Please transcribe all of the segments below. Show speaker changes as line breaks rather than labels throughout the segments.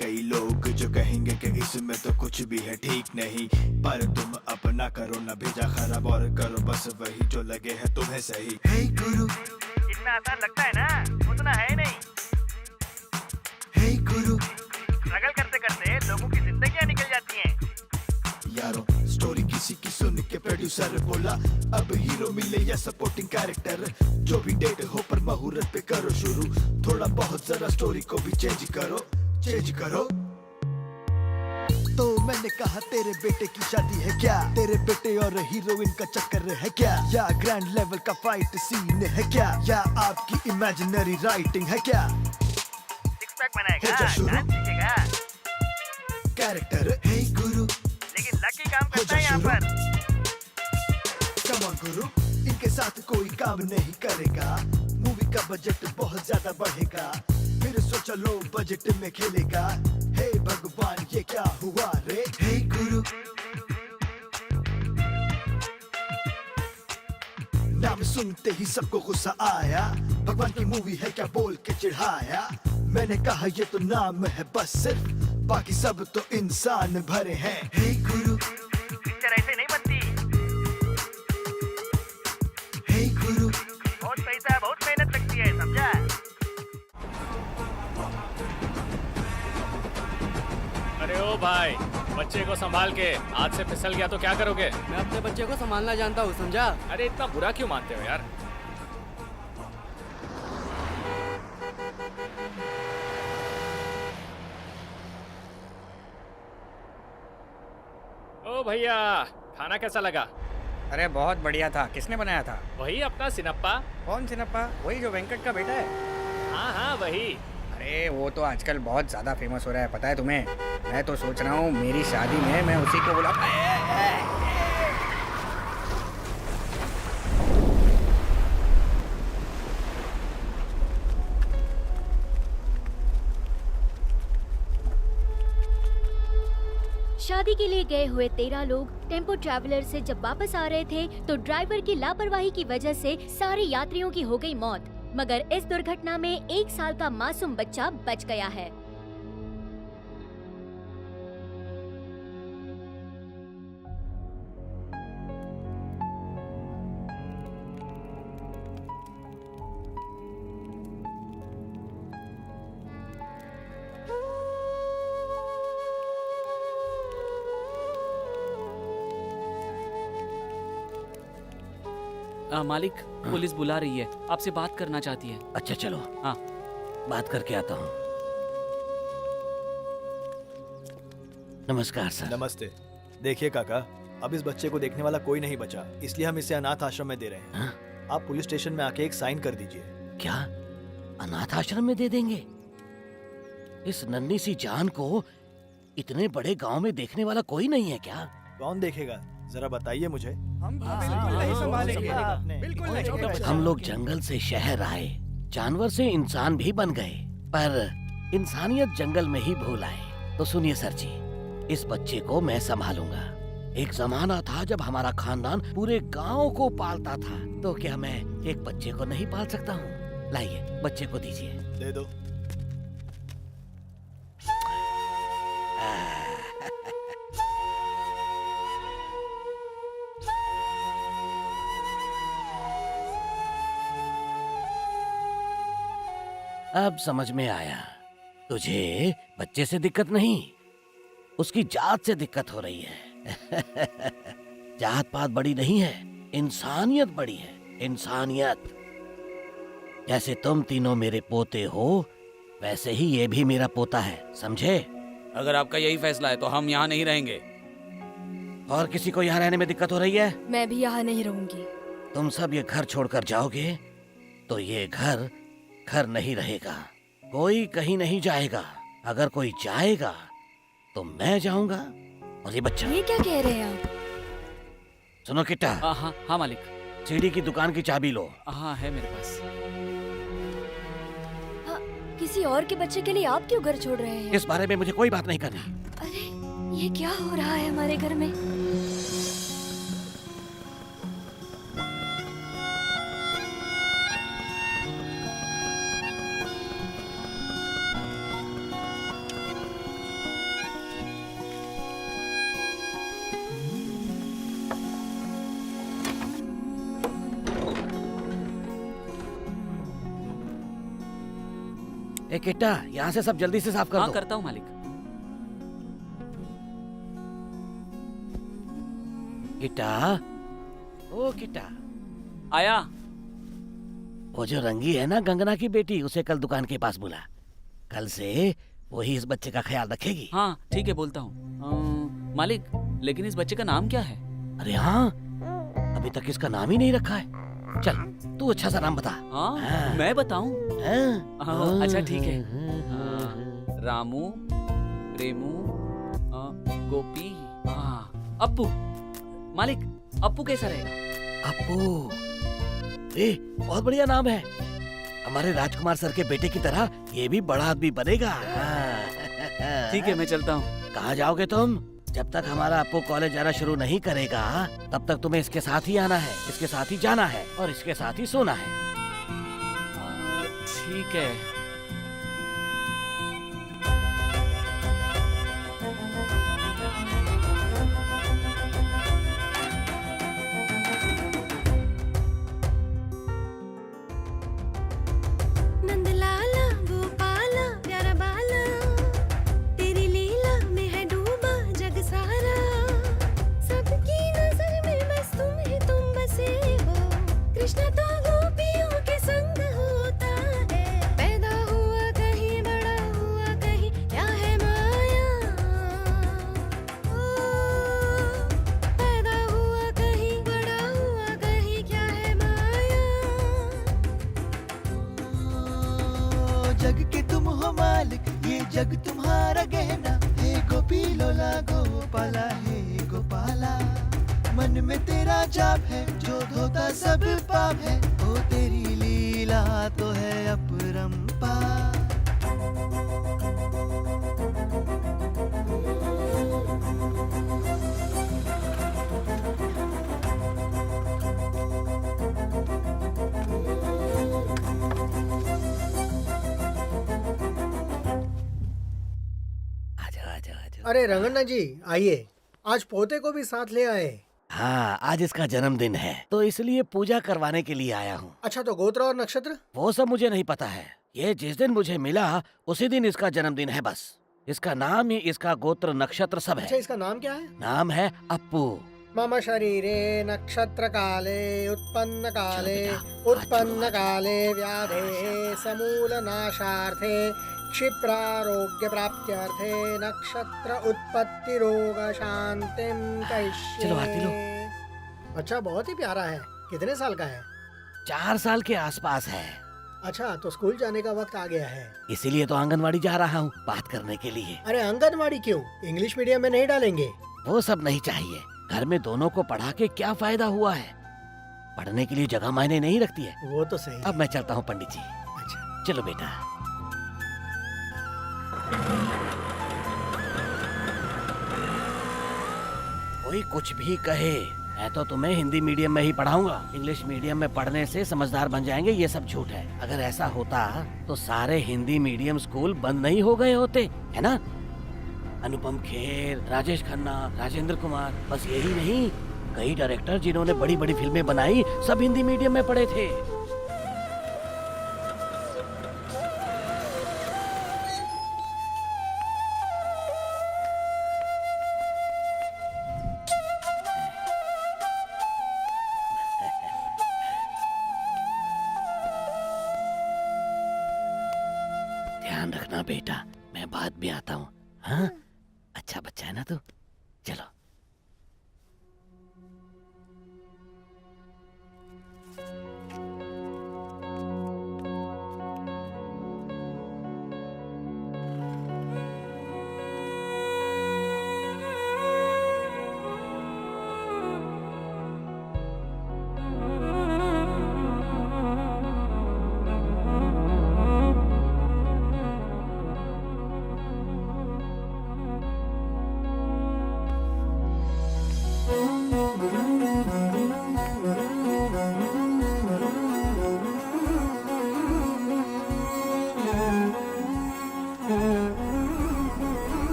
कई लोग जो कहेंगे कि इसमें तो कुछ भी है ठीक नहीं, पर तुम अपना करो ना भेजा खराब और करो बस वही जो लगे है तुम्हें सही। हे गुरु,
जितना आसान लगता है ना उतना है नहीं।
हे गुरु,
स्ट्रगल करते करते लोगों की जिंदगियां निकल जाती हैं।
यारो स्टोरी किसी की सुन के प्रोड्यूसर बोला अब हीरो मिले या सपोर्टिंग कैरेक्टर, जो भी डेट हो पर मुहूर्त पे करो शुरू, थोड़ा बहुत जरा स्टोरी को भी चेंज करो। तो मैंने कहा तेरे बेटे की शादी है क्या, तेरे बेटे और हीरोइन का चक्कर है क्या, या ग्रैंड लेवल का फाइट सीन है क्या, या आपकी इमेजिनरी राइटिंग है क्या।
सिक्स पैक बनाएगा,
हो जा शुरू।
डांस सीखेगा,
कैरेक्टर है गुरु,
लेकिन लकी काम करता है यहाँ
शुरू।
पर।
कम ऑन गुरु, इनके साथ कोई काम नहीं करेगा, मूवी का बजट बहुत ज्यादा बढ़ेगा, फिर सोचा लो बजट में खेलेगा। हे भगवान ये क्या हुआ रे, हे गुरु। नाम सुनते ही सबको गुस्सा आया, भगवान की मूवी है क्या बोल के चिढ़ाया। मैंने कहा ये तो नाम है बस सिर्फ, बाकी सब तो इंसान भरे हैं। हे गुरु,
पिक्चर ऐसे नहीं बनती।
हे गुरु,
बहुत पैसा बहुत मेहनत लगती है, समझा।
अरे ओ भाई, बच्चे को संभाल के, हाथ से फिसल गया तो क्या करोगे?
मैं अपने बच्चे को संभालना जानता हूँ, समझा।
अरे इतना बुरा क्यों मानते हो यार? ओ भैया, खाना कैसा लगा?
अरे बहुत बढ़िया था। किसने बनाया था?
वही अपना सिनप्पा।
कौन सिनप्पा? वही जो वेंकट का बेटा है?
हाँ हाँ वही।
अरे वो तो आजकल बहुत ज़्यादा फेमस हो रहा है, पता है तुम्हें? मैं तो सोच रहा हूँ मेरी शादी में मैं उसी को बुला।
शादी के लिए गए हुए 13 लोग टेम्पो ट्रैवलर से जब वापस आ रहे थे तो ड्राइवर की लापरवाही की वजह से सारे यात्रियों की हो गई मौत, मगर इस दुर्घटना में 1 साल का मासूम बच्चा बच गया है।
मालिक, पुलिस बुला रही है, आपसे बात करना चाहती है।
अच्छा चलो,
हाँ।
बात करके आता हूँ। नमस्कार सर।
नमस्ते। देखिए काका, अब इस बच्चे को देखने वाला कोई नहीं बचा, इसलिए हम इसे अनाथ आश्रम में दे रहे हैं।
हाँ?
आप पुलिस स्टेशन में आके एक साइन कर दीजिए।
क्या अनाथ आश्रम में दे देंगे? इस नन्ही सी जान को इतने बड़े गांव में देखने वाला कोई नहीं है क्या?
कौन देखेगा, जरा बताइए मुझे।
हम बिल्कुल नहीं संभालेंगे, बिल्कुल नहीं।
हम लोग जंगल से शहर आए, जानवर से इंसान भी बन गए, पर इंसानियत जंगल में ही भूल आए। तो सुनिए सर जी, इस बच्चे को मैं संभालूंगा। एक जमाना था जब हमारा खानदान पूरे गांव को पालता था, तो क्या मैं एक बच्चे को नहीं पाल सकता हूँ? लाइए बच्चे को दीजिए।
दे दो।
अब समझ में आया, तुझे बच्चे से दिक्कत नहीं, उसकी जात से दिक्कत हो रही है। जात पात बड़ी नहीं है, इंसानियत बड़ी है, इंसानियत। जैसे तुम तीनों मेरे पोते हो, वैसे ही ये भी मेरा पोता है, समझे?
अगर आपका यही फैसला है तो हम यहाँ नहीं रहेंगे।
और किसी को यहाँ रहने में दिक्कत हो रही है?
मैं भी यहाँ नहीं रहूंगी।
तुम सब ये घर छोड़कर जाओगे तो ये घर घर नहीं रहेगा। कोई कहीं नहीं जाएगा, अगर कोई जाएगा तो मैं जाऊंगा और ये बच्चा।
ये क्या कह रहे हैं आप?
सुनो किट्टा।
हाँ हाँ मालिक।
सीढ़ी की दुकान की चाबी लो।
हाँ है मेरे पास।
हाँ, किसी और के बच्चे के लिए आप क्यों घर छोड़ रहे हैं?
इस बारे में मुझे कोई बात नहीं करनी।
अरे ये क्या हो रहा है हमारे घर में?
ए किट्टा, यहाँ से सब जल्दी से साफ कर
हाँ
दो।
करता हूँ मालिक।
किट्टा, ओ किट्टा,
आया।
वो जो रंगी है ना गंगना की बेटी, उसे कल दुकान के पास बुला। कल से वही इस बच्चे का ख्याल रखेगी।
हाँ ठीक है, बोलता हूँ। मालिक, लेकिन इस बच्चे का नाम क्या है?
अरे हाँ, अभी तक इसका नाम ही नहीं रखा है। चल तू अच्छा सा नाम बता।
हाँ, मैं बताऊं? अच्छा ठीक है। रामू, रेमू, गोपी, अप्पू। मालिक, अप्पू कैसा रहेगा?
अप्पू, बहुत बढ़िया नाम है। हमारे राजकुमार सर के बेटे की तरह ये भी बड़ा आदमी बनेगा।
ठीक है, मैं चलता हूँ।
कहाँ जाओगे तुम? जब तक हमारा अप्पू कॉलेज जाना शुरू नहीं करेगा तब तक तुम्हें इसके साथ ही आना है, इसके साथ ही जाना है और इसके साथ ही सोना है।
ठीक है।
नंदलाला गोपाला प्यारा बाला, तेरी लीला में है डूबा जग सारा। सबकी नजर में बस तुम बसे हो। कृष्णा तो गोपियों के संग होता है। पैदा हुआ कहीं, बड़ा हुआ कहीं, क्या है माया। ओ, पैदा हुआ कहीं, बड़ा हुआ कहीं, क्या है माया।
जग के तुम हो मालिक, ये जग तुम्हारा गहना। हे गोपी लोला गोपाला, हे गोपाला। मन में तेरा जाप है जो धोता सब पाप है। ओ तेरी लीला तो है अपरंपार।
अरे रंगन्ना जी आइए, आज पोते को भी साथ ले आए।
हाँ, आज इसका जन्मदिन है तो इसलिए पूजा करवाने के लिए आया हूँ।
अच्छा, तो गोत्र और नक्षत्र?
वो सब मुझे नहीं पता है। ये जिस दिन मुझे मिला उसी दिन इसका जन्मदिन है बस। इसका नाम ही, इसका गोत्र, नक्षत्र सब
अच्छा,
है।
इसका नाम क्या है?
नाम है अप्पू।
मम शरीरे नक्षत्र काले उत्पन्न काले
चलो बेटा,
उत्पन्न काले व्याधे समूल नाशार्थे क्षिप्रारोग्य प्राप्त्यर्थे नक्षत्र उत्पत्ति रोग शांतिम करिष्ये।
चलो आरती लो।
अच्छा, बहुत ही प्यारा है। कितने साल का है?
4 साल के आसपास है।
अच्छा, तो स्कूल जाने का वक्त आ गया है।
इसीलिए तो आंगनवाड़ी जा रहा हूँ बात करने के लिए।
अरे आंगनवाड़ी क्यों? इंग्लिश मीडियम में नहीं डालेंगे?
वो सब नहीं चाहिए। घर में दोनों को पढ़ा के क्या फायदा हुआ है? पढ़ने के लिए जगह मायने नहीं रखती है।
वो तो सही।
अब मैं चलता हूँ पंडित जी।
अच्छा,
चलो बेटा। कोई कुछ भी कहे, मैं तो तुम्हें हिंदी मीडियम में ही पढ़ाऊंगा। इंग्लिश मीडियम में पढ़ने से समझदार बन जाएंगे, ये सब झूठ है। अगर ऐसा होता तो सारे हिंदी मीडियम स्कूल बंद नहीं हो गए होते, है ना? अनुपम खेर, राजेश खन्ना, राजेंद्र कुमार, बस यही नहीं, कई डायरेक्टर जिन्होंने बड़ी बड़ी फिल्में बनाई सब हिंदी मीडियम में पढ़े थे। ध्यान रखना बेटा, मैं बाद में आता हूँ। हाँ, अच्छा बच्चा है ना तू। चलो।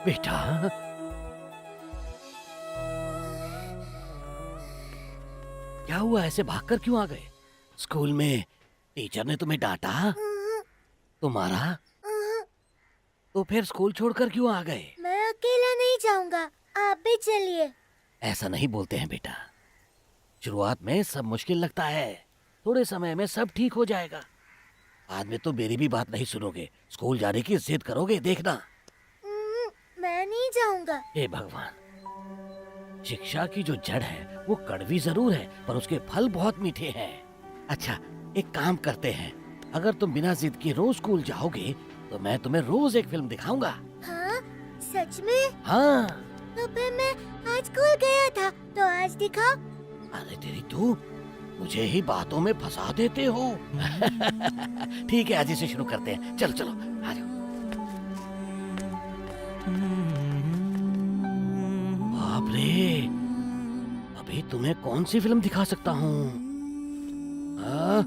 बेटा, क्या हुआ? ऐसे भागकर क्यों आ गए? स्कूल में टीचर ने तुम्हें डांटा? तुम्हारा? तो फिर स्कूल छोड़कर क्यों आ गए?
मैं अकेला नहीं जाऊंगा, आप भी चलिए।
ऐसा नहीं बोलते हैं बेटा। शुरुआत में सब मुश्किल लगता है, थोड़े समय में सब ठीक हो जाएगा। बाद में तो मेरी भी बात नहीं सुनोगे, स्कूल जाने की जिद करोगे, देखना।
मैं नहीं जाऊंगा।
हे भगवान, शिक्षा की जो जड़ है वो कड़वी जरूर है, पर उसके फल बहुत मीठे हैं। अच्छा, एक काम करते हैं, अगर तुम बिना जिद के रोज स्कूल जाओगे तो मैं तुम्हें रोज एक फिल्म दिखाऊंगा।
हाँ, सच में?
हाँ।
तो फिर मैं आज स्कूल गया था, तो आज दिखाओ।
अरे तेरी तू मुझे ही बातों में फंसा देते हो। ठीक है, आज से शुरू करते हैं। चलो चलो, आ जाओ। बाप रे, अभी तुम्हें कौन सी फिल्म दिखा सकता हूँ? हाँ?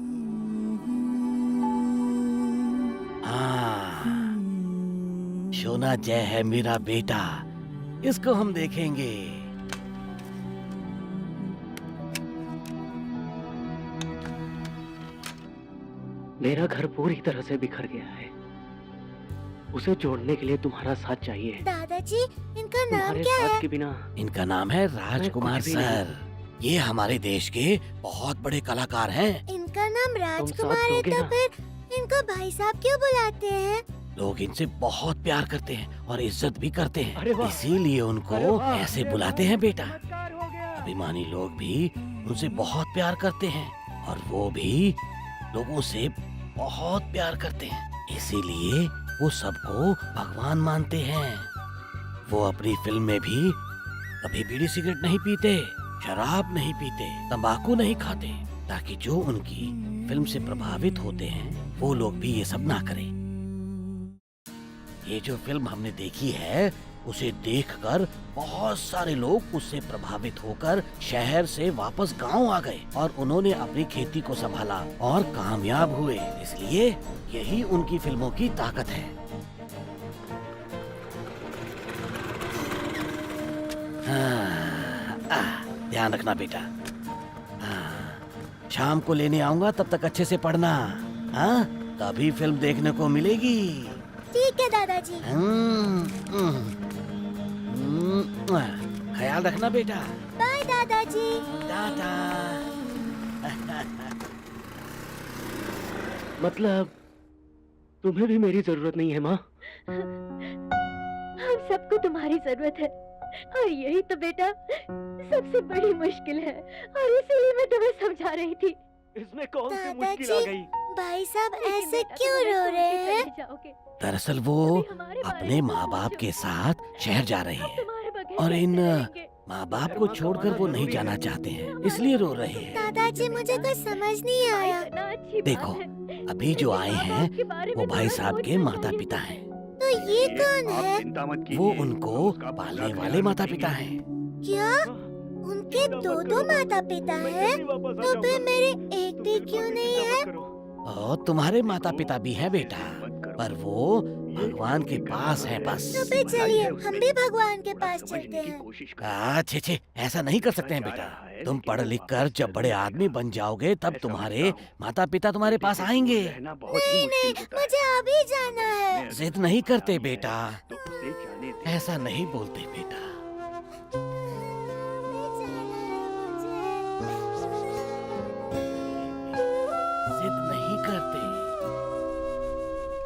सोना जय है मेरा बेटा, इसको हम देखेंगे।
मेरा घर पूरी तरह से बिखर गया है, उसे जोड़ने के लिए तुम्हारा साथ चाहिए।
दादाजी, इनका नाम
तुम्हारे
क्या
साथ
है?
के बिना
इनका नाम है राजकुमार
कुछ भी नहीं।
सर। ये हमारे देश के बहुत बड़े कलाकार हैं।
इनका नाम राजकुमार
साथ
है,
दोगे
तो
ना?
फिर इनको भाई साहब क्यों बुलाते हैं?
लोग इनसे बहुत प्यार करते हैं और इज्जत भी करते
अरे
हैं,
वाह!
इसीलिए
अरे
उनको
वाह!
ऐसे बुलाते हैं बेटा।
चमत्कार हो गया।
अभिमानी लोग भी उनसे बहुत प्यार करते हैं और वो भी लोगों से बहुत प्यार करते हैं, इसीलिए वो सबको भगवान मानते हैं। वो अपनी फिल्म में भी कभी बीड़ी सिगरेट नहीं पीते, शराब नहीं पीते, तंबाकू नहीं खाते, ताकि जो उनकी फिल्म से प्रभावित होते हैं वो लोग भी ये सब ना करें। ये जो फिल्म हमने देखी है उसे देखकर बहुत सारे लोग उससे प्रभावित होकर शहर से वापस गांव आ गए और उन्होंने अपनी खेती को संभाला और कामयाब हुए। इसलिए यही उनकी फिल्मों की ताकत है। ध्यान रखना बेटा। शाम को लेने आऊंगा, तब तक अच्छे से पढ़ना। हाँ, तभी फिल्म देखने को मिलेगी।
ठीक है दादाजी।
ख्याल रखना बेटा।
बाय दादाजी।
टाटा।
मतलब तुम्हें भी मेरी जरूरत नहीं है माँ?
हम सबको तुम्हारी जरूरत है, और यही तो बेटा सबसे बड़ी मुश्किल है, और इसीलिए मैं तुम्हें समझा रही थी।
इसमें कौन सी मुश्किल आ गई?
भाई साहब ऐसे क्यों रो रहे हैं?
दरअसल वो अपने माँ बाप के साथ शहर जा रहे हैं और इन माँ बाप को छोड़कर वो नहीं जाना चाहते हैं, इसलिए रो रहे हैं।
दादाजी, मुझे कुछ समझ नहीं आया।
देखो, अभी जो आए हैं वो भाई साहब के माता पिता हैं।
तो ये कौन है?
वो उनको पालने वाले माता पिता हैं।
क्या उनके दो माता पिता हैं? तो फिर मेरे एक भी क्यों नहीं है?
और तुम्हारे माता पिता भी हैं बेटा, पर वो भगवान के पास हैं बस।
तो फिर चलिए हम भी भगवान के पास चलते हैं।
अच्छे अच्छे, ऐसा नहीं कर सकते हैं बेटा। तुम पढ़ लिख कर जब बड़े आदमी बन जाओगे तब तुम्हारे माता पिता तुम्हारे पास आएंगे।
नहीं नहीं, मुझे अभी जाना है।
जिद नहीं करते बेटा, ऐसा नहीं बोलते बेटा। जिद नहीं करते।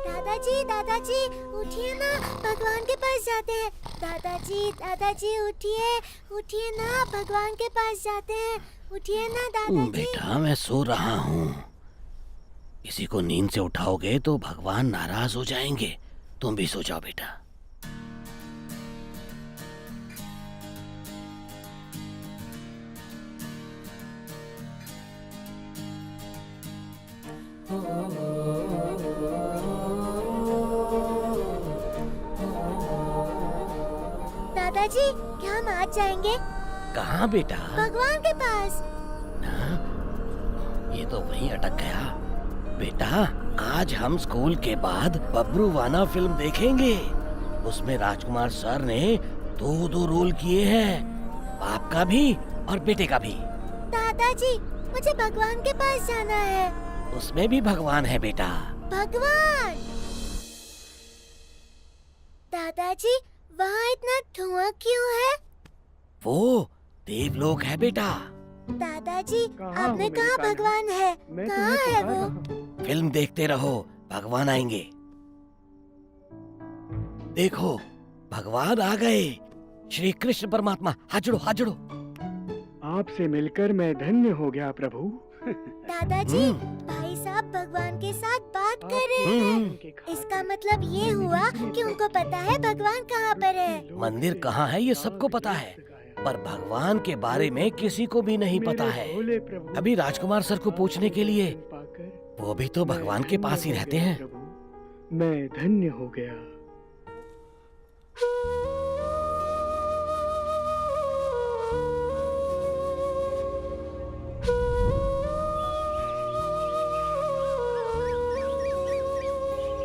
दादाजी दादाजी उठिए ना, भगवान के पास जाते हैं। दादाजी दादाजी उठिए, उठिए ना, भगवान के पास जाते हैं। उठिए ना दादाजी।
बेटा, मैं सो रहा हूँ। किसी को नींद से उठाओगे तो भगवान नाराज हो जाएंगे। तुम भी सो जाओ बेटा।
दादाजी, क्या हम आज जाएंगे?
कहाँ बेटा?
भगवान के पास।
ना, ये तो वहीं अटक गया। बेटा, आज हम स्कूल के बाद बब्रूवाना फिल्म देखेंगे। उसमें राजकुमार सर ने दो रोल किए हैं, बाप का भी और बेटे का भी।
दादाजी, मुझे भगवान के पास जाना है।
उसमें भी भगवान है बेटा।
भगवान। दादाजी, वहाँ इतना धुआं क्यों है?
वो देवलोक है बेटा।
दादाजी, आपने कहा भगवान है, कहाँ है वो?
फिल्म देखते रहो, भगवान आएंगे। देखो, भगवान आ गए। श्री कृष्ण परमात्मा, हाथ जोड़ो, हाथ जोड़ो।
आपसे मिलकर मैं धन्य हो गया प्रभु।
दादाजी, भाई साहब भगवान के साथ बात कर रहे हैं। इसका मतलब ये हुआ कि उनको पता है भगवान कहाँ पर है।
मंदिर कहाँ है ये सबको पता है, पर भगवान के बारे में किसी को भी नहीं पता है। अभी राजकुमार सर को पूछने के लिए, वो भी तो भगवान के पास ही रहते हैं।
मैं धन्य हो गया।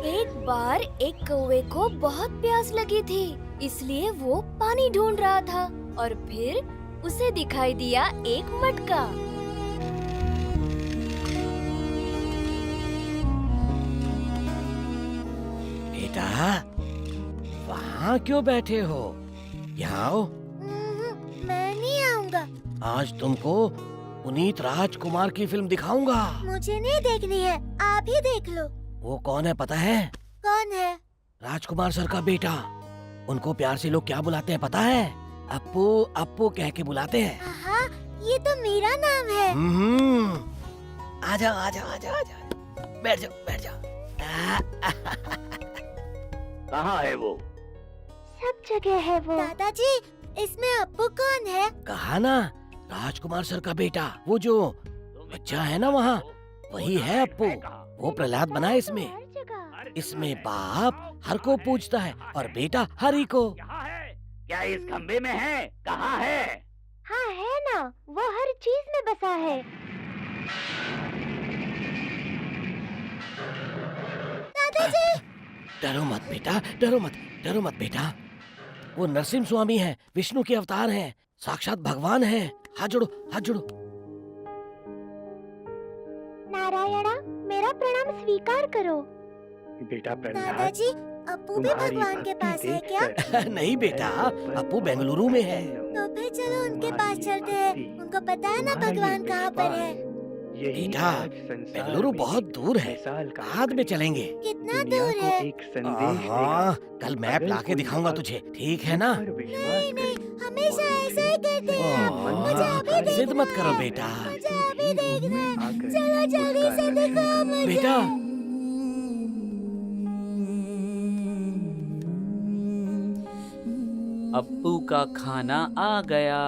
एक बार एक कौवे को बहुत प्यास लगी थी, इसलिए वो पानी ढूंढ रहा था और फिर उसे दिखाई दिया एक मटका।
बेटा, वहाँ क्यों बैठे हो? यहाँ आओ।
मैं नहीं आऊँगा।
आज तुमको पुनीत राजकुमार की फिल्म दिखाऊंगा।
मुझे नहीं देखनी है, आप ही देख लो।
वो कौन है पता है?
कौन है?
राजकुमार सर का बेटा। उनको प्यार से लोग क्या बुलाते हैं पता है? अप्पू अप्पू कह के बुलाते हैं।
हाँ, ये तो मेरा नाम है।
आ जाओ आ जाओ आ जाओ आ जाओ, बैठ जाओ बैठ जाओ।
कहाँ है वो?
सब जगह है वो। दादाजी, इसमें अप्पू कौन है?
कहा ना, राजकुमार सर का बेटा। वो जो बच्चा है ना वहाँ, वही है अप्पू। वो प्रहलाद बना है इसमें। इसमें बाप हर को पूछता है और बेटा हरि को।
क्या इस खम्बे में है? कहाँ है?
हाँ है ना, वो हर चीज में बसा है। दादाजी!
डरो मत बेटा, डरो मत, डरो मत बेटा। वो नरसिंह स्वामी है, विष्णु के अवतार हैं, साक्षात भगवान है। हाथ जोड़ो, हाथ जोड़ो।
नारायणा, मेरा प्रणाम स्वीकार करो।
बेटा प्रहलाद,
दादाजी, अप्पू भी भगवान के पास है क्या?
नहीं बेटा, अप्पू बेंगलुरु में है।
तो फिर चलो उनके पास चलते हैं। उनको पता है ना भगवान कहाँ पर है।
बेटा, बेंगलुरु बहुत दूर है, बाद में चलेंगे।
कितना दूर है?
हाँ, कल मैप लाके दिखाऊंगा तुझे, ठीक है ना?
नहीं नहीं, हमेशा ऐसा ही करते हैं। मुझे अभी देखना
जिद मत करो
है।
बेटा।
मुझे अभी देखना है। चलो जल्दी से दिखाओ मुझे।
बेटा,
अप्पू का खाना आ गया।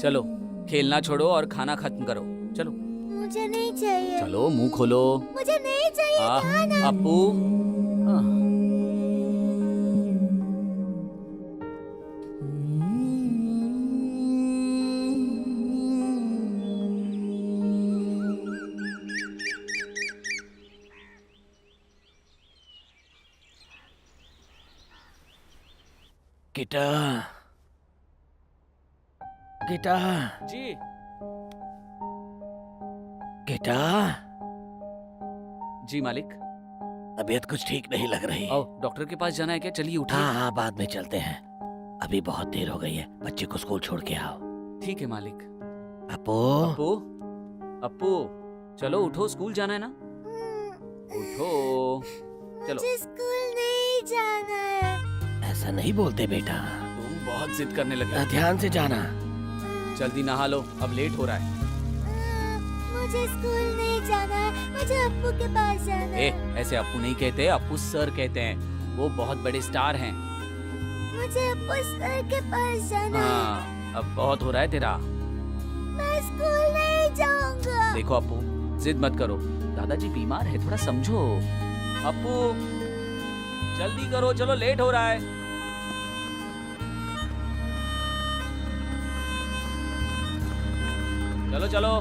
चलो, खेलना छोड़ो और खाना खत्म करो। चलो
मुझे नहीं चाहिए।
चलो, मुंह खोलो।
मुझे नहीं चाहिए खाना।
अप्पू।
गिटा, गिटा,
जी।
गिटा।
जी मालिक।
तबीयत कुछ ठीक नहीं लग रही।
आओ, डॉक्टर के पास जाना है क्या? चलिए उठिए।
हाँ हाँ, बाद में चलते हैं, अभी बहुत देर हो गई है। बच्चे को स्कूल छोड़ के आओ।
ठीक है मालिक।
अप्पू,
अप्पू, अप्पू, चलो उठो, स्कूल जाना है ना। उठो, चलो।
मुझे स्कूल नहीं जाना है।
ऐसा नहीं बोलते बेटा।
तुम बहुत जिद करने लगे।
ध्यान से जाना।
जल्दी नहा लो, अब लेट हो रहा है।
मुझे स्कूल नहीं जाना है, मुझे अप्पू के पास जाना है।
ऐसे अप्पू नहीं कहते, अप्पू सर कहते हैं। वो बहुत बड़े स्टार हैं।
मुझे अप्पू सर के पास जाना है।
हाँ, अब बहुत हो रहा है तेरा।
मैं स्कूल नहीं जाऊंगा।
देखो अप्पू, जिद मत करो, दादाजी बीमार है, थोड़ा समझो। अप्पू, जल्दी करो, चलो लेट हो रहा है। चलो चलो।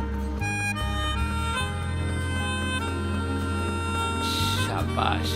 शाबाश।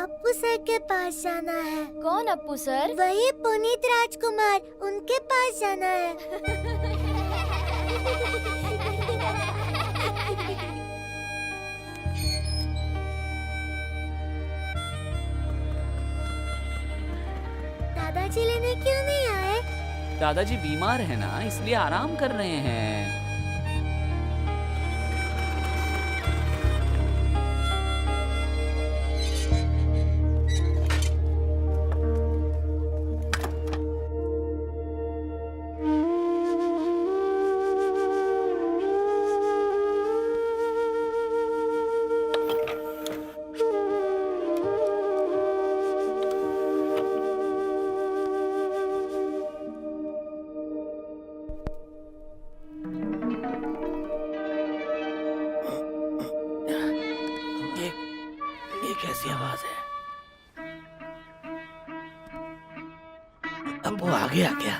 अप्पू सर के पास जाना है।
कौन अप्पू सर?
वही पुनीत राजकुमार, उनके पास जाना है। दादाजी लेने क्यों नहीं आए?
दादाजी बीमार है ना, इसलिए आराम कर रहे हैं।
ये कैसी आवाज है? अप्पू आ गया क्या?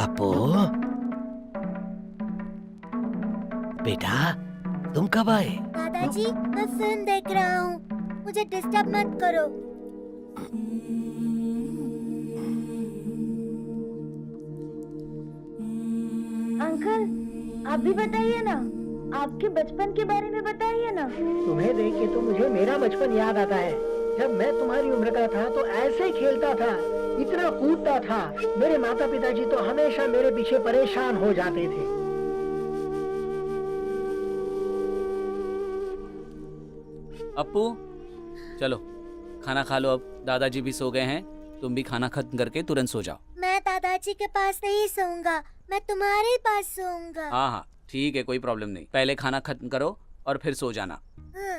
अप्पू बेटा, तुम कब आए?
दादाजी, मैं फिल्म देख रहा हूँ, मुझे डिस्टर्ब मत करो। अंकल, आप भी बताइए ना, आपके बचपन के बारे में बताइए ना।
तुम्हें देख के तो मुझे मेरा बचपन याद आता है। जब मैं तुम्हारी उम्र का था तो ऐसे ही खेलता था, इतना कूदता था। मेरे माता पिताजी तो हमेशा मेरे पीछे परेशान हो जाते थे।
अप्पू चलो खाना खा लो, अब दादाजी भी सो गए हैं, तुम भी खाना खत्म करके तुरंत सो जाओ।
मैं दादाजी के पास नहीं सोऊंगा, मैं तुम्हारे पास सोऊंगा।
हाँ हाँ ठीक है, कोई प्रॉब्लम नहीं, पहले खाना खत्म करो और फिर सो जाना।
हाँ।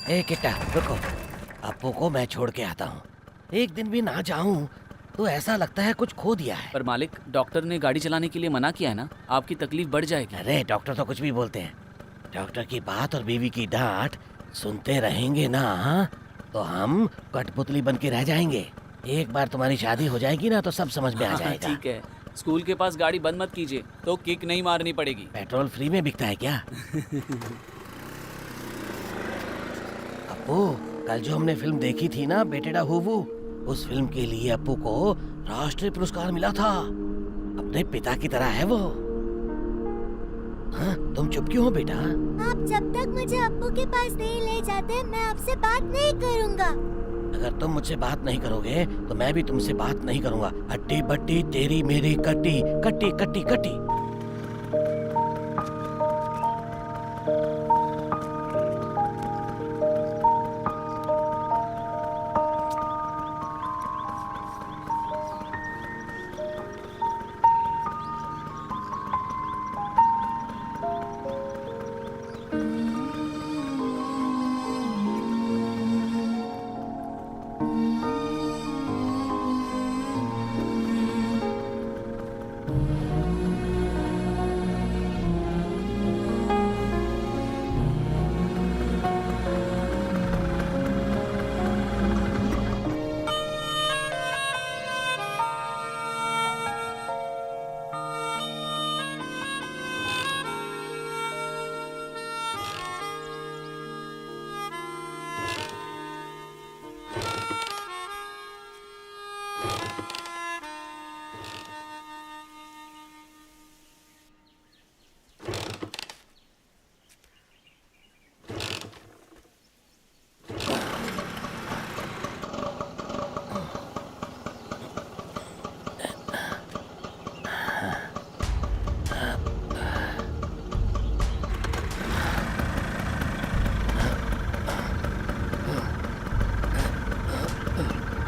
ए किट्टा रुको, अप्पू को मैं छोड़ के आता हूँ। एक दिन भी ना जाऊँ तो ऐसा लगता है कुछ खो दिया है।
पर मालिक, डॉक्टर ने गाड़ी चलाने के लिए मना किया है ना, आपकी तकलीफ बढ़ जाएगी।
अरे डॉक्टर तो कुछ भी बोलते हैं, डॉक्टर की बात और बीवी की डांट सुनते रहेंगे ना तो हम कठपुतली बन के रह जाएंगे। एक बार तुम्हारी शादी हो जाएगी ना तो सब समझ में आ जाएगा।
ठीक है, स्कूल के पास गाड़ी बंद मत कीजिए, तो किक नहीं मारनी पड़ेगी।
पेट्रोल फ्री में बिकता है क्या? अप्पू, कल जो हमने फिल्म देखी थी ना बेटेडा हुवू, उस फिल्म के लिए अप्पू को राष्ट्रीय पुरस्कार मिला था। अपने पिता की तरह है वो। हाँ, तुम चुप क्यों हो बेटा?
आप जब तक मुझे अप्पू के पास नहीं ले जाते, मैं आपसे बात नहीं करूँगा।
अगर तुम मुझसे बात नहीं करोगे तो मैं भी तुमसे बात नहीं करूँगा। हट्टी बट्टी तेरी मेरी कट्टी कट्टी कट्टी कट्टी।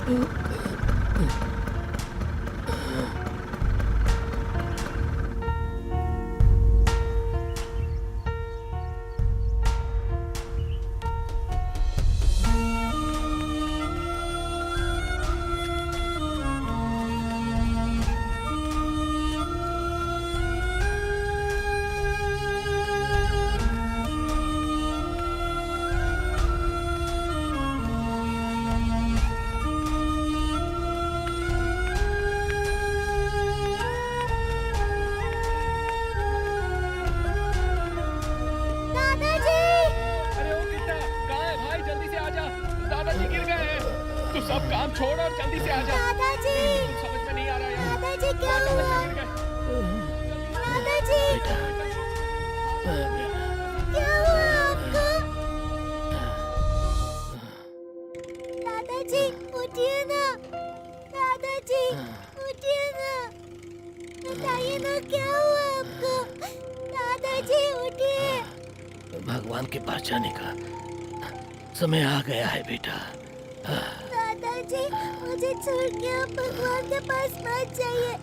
दादाजी
अरे ओ किट्टा, कहाँ है भाई? जल्दी से आजा, दादाजी गिर गए हैं। तू सब काम छोड़ और जल्दी से आजा।
दादाजी
समझ में नहीं आ रहा यार।
दादाजी क्या हुआ दादाजी क्या हुआ आपको दादाजी उठिए ना दादाजी उठिए ना बताइए ना क्या हुआ आपको दादाजी उठिए
भगवान के पास जाने का समय आ गया है बेटा।
दादाजी मुझे छोड़ के आप भगवान के पास मत जाइए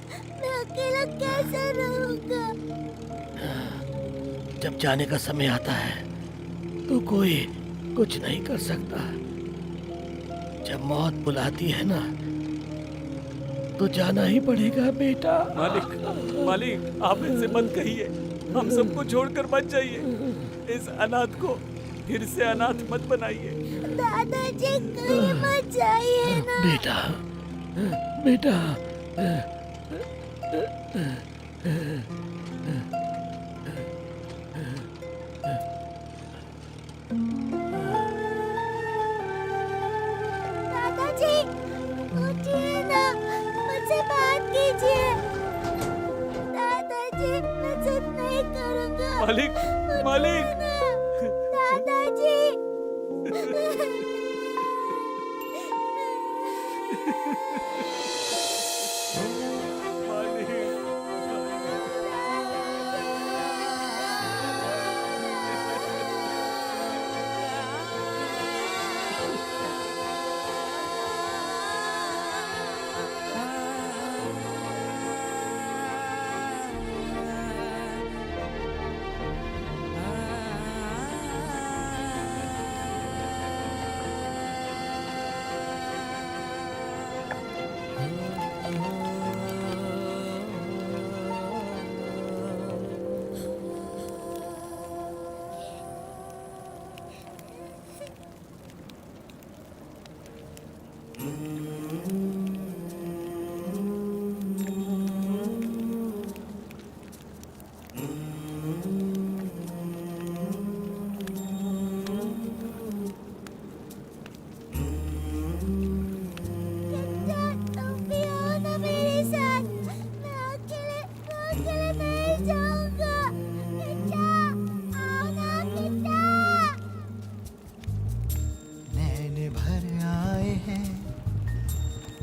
मैं अकेला कैसे रहूंगा
जब जाने का समय आता है तो कोई कुछ नहीं कर सकता। जब मौत बुलाती है ना तो जाना ही पड़ेगा बेटा।
मालिक, मालिक, आप इनसे मत कहिए। हम सबको छोड़कर मत जाइए। इस अनाथ को फिर से अनाथ मत बनाइए।
दादाजी कहीं मत जाइए ना
बेटा, बेटा,
दादाजी उठिए ना मुझसे बात कीजिए दादाजी मैं जिद नहीं करूंगा
मालिक, मालिक,
दादाजी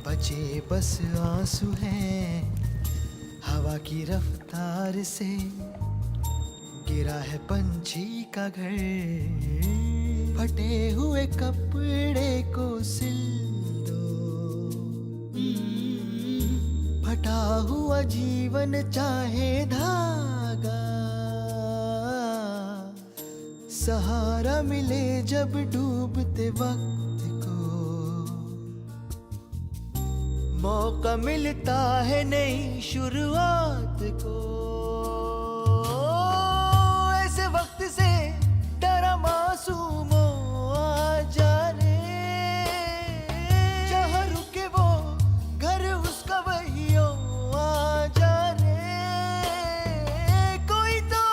बचे बस आंसू हैं हवा की रफ्तार से गिरा है पंछी का घर फटे हुए कपड़े को सिल दो फटा हुआ जीवन चाहे धागा सहारा मिले जब डूबते वक्त मौका मिलता है नई शुरुआत को ऐसे वक्त से डरा मासूमो आ जाने जहाँ रुके वो घर उसका वही आ जाने कोई तो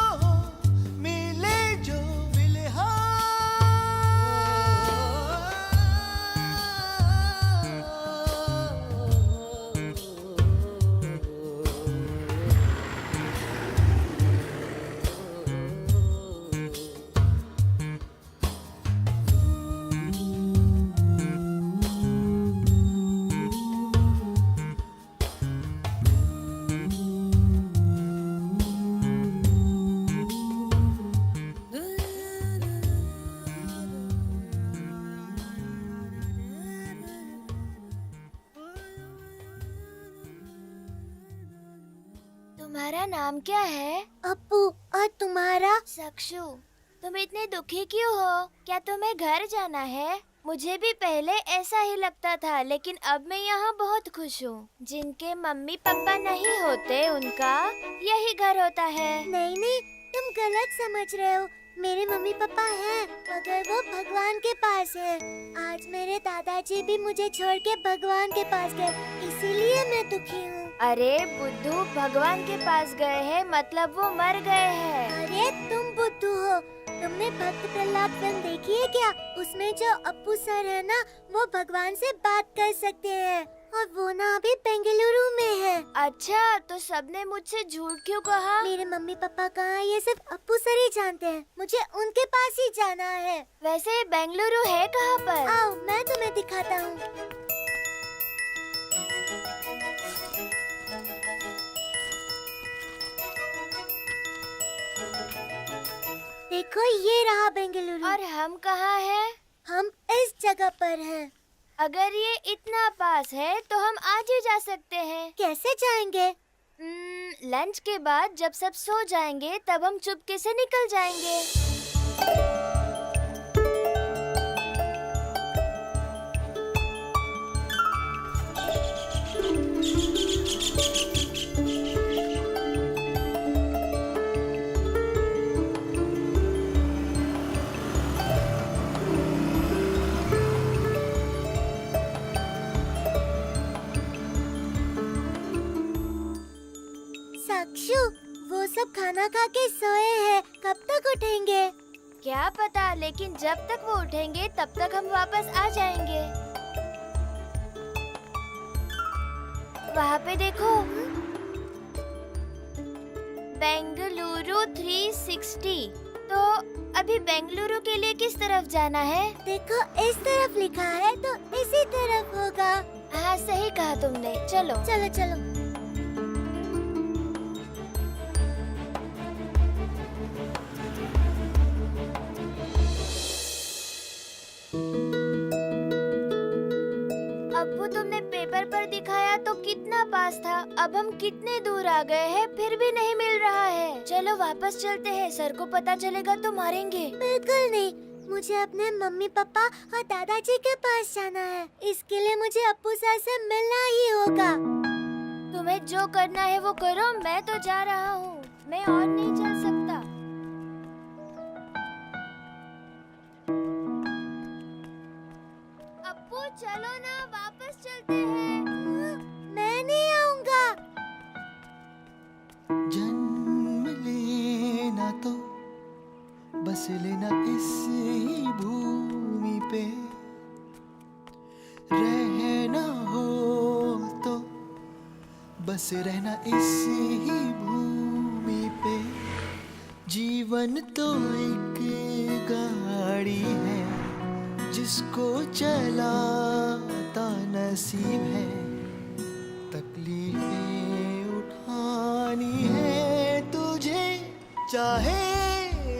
मिले जो मिले
तुम्हारा नाम क्या है?
अप्पू। और तुम्हारा?
सक्षु। तुम इतने दुखी क्यों हो? क्या तुम्हें घर जाना है? मुझे भी पहले ऐसा ही लगता था, लेकिन अब मैं यहाँ बहुत खुश हूँ। जिनके मम्मी पापा नहीं होते उनका यही घर होता है।
नहीं नहीं, तुम गलत समझ रहे हो। मेरे मम्मी पापा हैं, मगर वो भगवान के पास है। आज मेरे दादाजी भी मुझे छोड़ के भगवान के पास गए, इसीलिए मैं दुखी हूँ।
अरे बुद्धू, भगवान के पास गए हैं मतलब वो मर गए हैं।
अरे तुम बुद्धू हो। तुमने भक्त प्रहलाद फिल्म देखी है क्या? उसमें जो अप्पू सर है ना, वो भगवान से बात कर सकते हैं, और वो ना अभी बेंगलुरु में है।
अच्छा, तो सबने मुझसे झूठ क्यों कहा?
मेरे मम्मी पापा कहाँ, ये सिर्फ अप्पू सर ही जानते हैं। मुझे उनके पास ही जाना है।
वैसे बेंगलुरु है कहाँ पर?
आओ, मैं तुम्हें दिखाता हूँ। देखो, ये रहा बेंगलुरु।
और हम कहाँ हैं?
हम इस जगह पर हैं।
अगर ये इतना पास है तो हम आज ही जा सकते हैं।
कैसे जाएंगे?
लंच के बाद जब सब सो जाएंगे तब हम चुपके से निकल जाएंगे।
सक्षु, वो सब खाना खा के सोए हैं, कब तक उठेंगे?
क्या पता, लेकिन जब तक वो उठेंगे तब तक हम वापस आ जाएंगे। वहाँ पे देखो, बेंगलुरु 360। तो अभी बेंगलुरु के लिए किस तरफ जाना है?
देखो, इस तरफ लिखा है, तो इसी तरफ होगा।
हाँ, सही कहा तुमने। चलो
चलो चलो।
अब्बू, तुमने पेपर पर दिखाया तो कितना पास था। अब हम कितने दूर आ गए हैं, फिर भी नहीं मिल रहा है। चलो वापस चलते हैं, सर को पता चलेगा तो मारेंगे।
बिल्कुल नहीं, मुझे अपने मम्मी पापा और दादाजी के पास जाना है। इसके लिए मुझे अप्पू सर से मिलना ही होगा।
तुम्हें जो करना है वो करो, मैं तो जा रहा हूँ। मैं और नहीं चल सकता। अप्पू, चलो ना, वापस चलते हैं।
मैं नहीं आऊँगा।
जन्म लेना तो बस लेना इसी भूमि पे, रहना हो तो बस रहना इसी भूमि पे। जीवन तो एक गाड़ी है, जिसको चलाता नसीब है। तकलीफें उठानी है तुझे, चाहे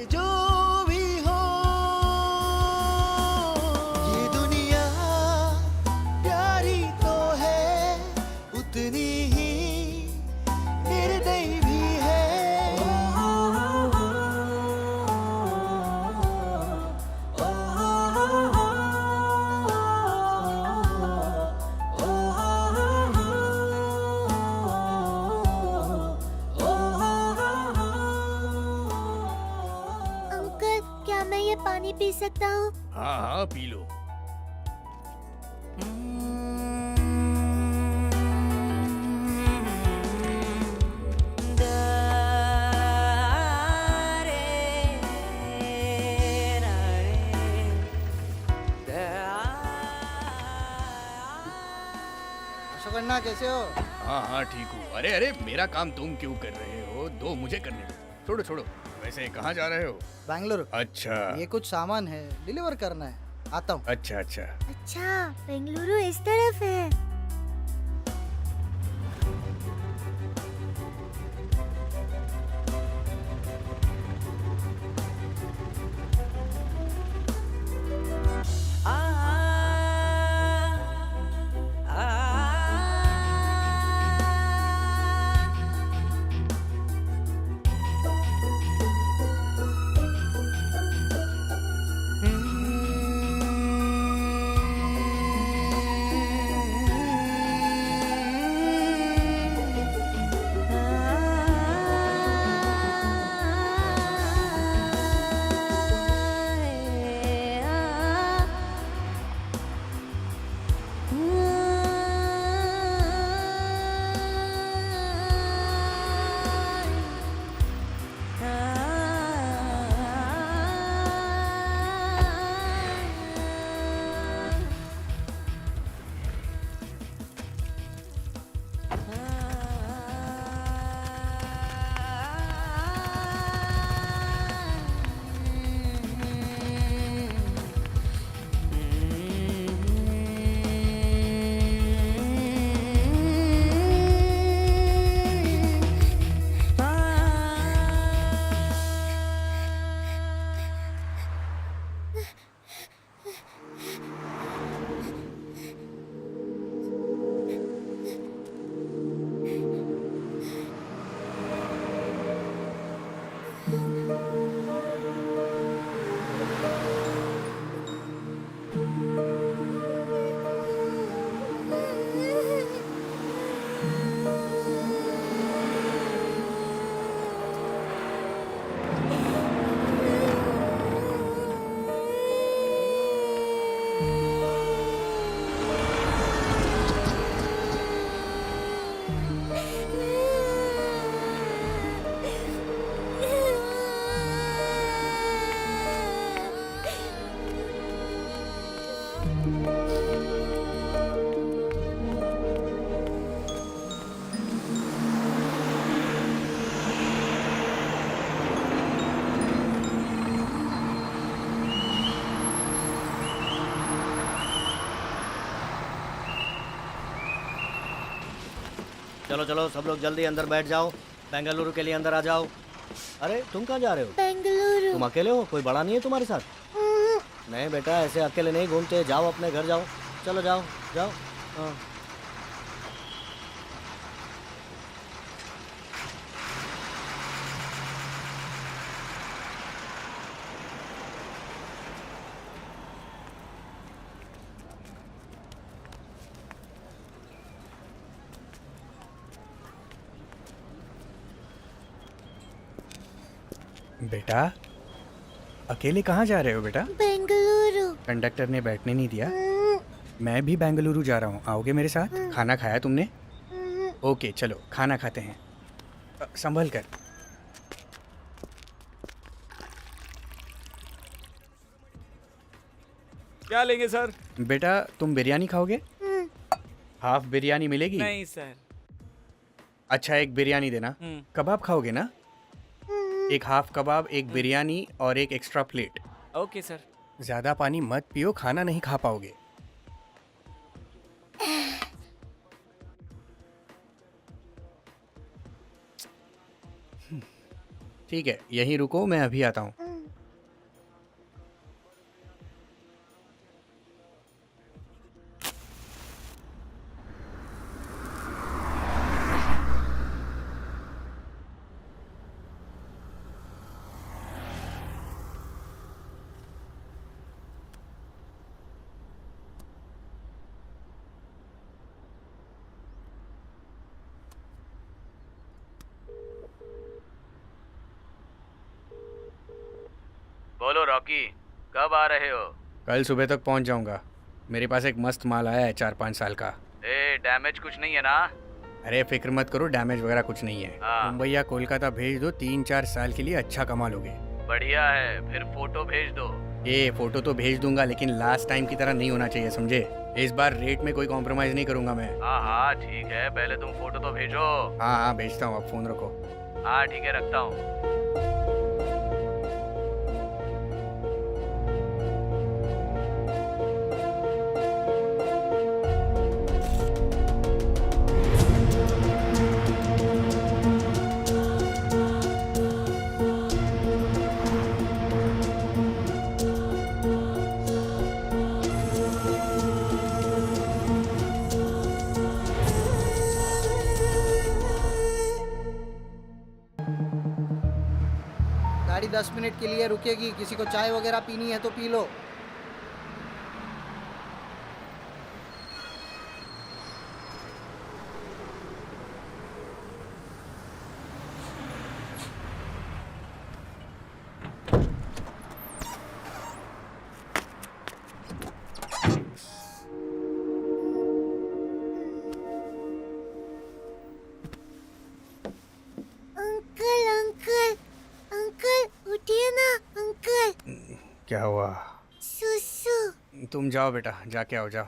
जो भी हो। ये दुनिया प्यारी तो है, उतनी ही निर्दयी भी है।
अंकल, क्या मैं ये पानी पी सकता हूँ?
हाँ हाँ, पी लो।
अशोकन्ना, कैसे हो?
हाँ हाँ, ठीक हूँ। अरे अरे, मेरा काम तुम क्यों कर रहे हो? दो मुझे करने दो। छोड़ो छोड़ो। वैसे कहाँ जा रहे हो?
बेंगलुरु।
अच्छा
ये कुछ सामान है, डिलीवर करना है। आता हूँ।
अच्छा अच्छा।
अच्छा, बेंगलुरु इस तरफ है।
चलो चलो सब लोग जल्दी अंदर बैठ जाओ, बेंगलुरु के लिए अंदर आ जाओ। अरे तुम कहाँ जा रहे हो?
बेंगलुरु।
तुम अकेले हो? कोई बड़ा नहीं है तुम्हारे साथ? नहीं बेटा, ऐसे अकेले नहीं घूमते, जाओ अपने घर जाओ। चलो जाओ जाओ। हाँ।
बेटा अकेले कहाँ जा रहे हो बेटा?
बेंगलुरु।
कंडक्टर ने बैठने नहीं दिया। मैं भी बेंगलुरु जा रहा हूँ, आओगे मेरे साथ? खाना खाया तुमने? ओके चलो खाना खाते हैं। संभल कर।
क्या लेंगे सर?
बेटा तुम बिरयानी खाओगे? हाफ बिरयानी मिलेगी?
नहीं सर।
अच्छा एक बिरयानी देना। कबाब खाओगे ना? एक हाफ कबाब, एक बिरयानी और एक एक्स्ट्रा प्लेट।
Okay sir.
ज़्यादा पानी मत पियो, खाना नहीं खा पाओगे। ठीक है यहीं रुको, मैं अभी आता हूँ।
बोलो रॉकी, कब आ रहे हो?
कल सुबह तक पहुँच जाऊँगा। मेरे पास एक मस्त माल आया है 4-5 साल का।
डैमेज कुछ नहीं है ना?
अरे फिक्र मत करो, डैमेज वगैरह कुछ नहीं है।
हाँ।
मुंबई या कोलकाता भेज दो, 3-4 साल के लिए अच्छा कमा लोगे।
बढ़िया है, फिर फोटो भेज दो।
ये फोटो तो भेज दूंगा, लेकिन लास्ट टाइम की तरह नहीं होना चाहिए, समझे? इस बार रेट में कोई कॉम्प्रोमाइज नहीं करूंगा मैं।
हाँ हाँ ठीक है, पहले तुम फोटो तो भेजो।
हाँ हाँ भेजता हूँ, अब फोन रखो।
हाँ ठीक है, रखता हूँ।
गाड़ी 10 मिनट के लिए रुकेगी, किसी को चाय वगैरह पीनी है तो P low.
Uncle uncle uncle उठिए ना अंकल।
क्या हुआ?
सुसु।
तुम जाओ बेटा, जाके आओ, जाओ।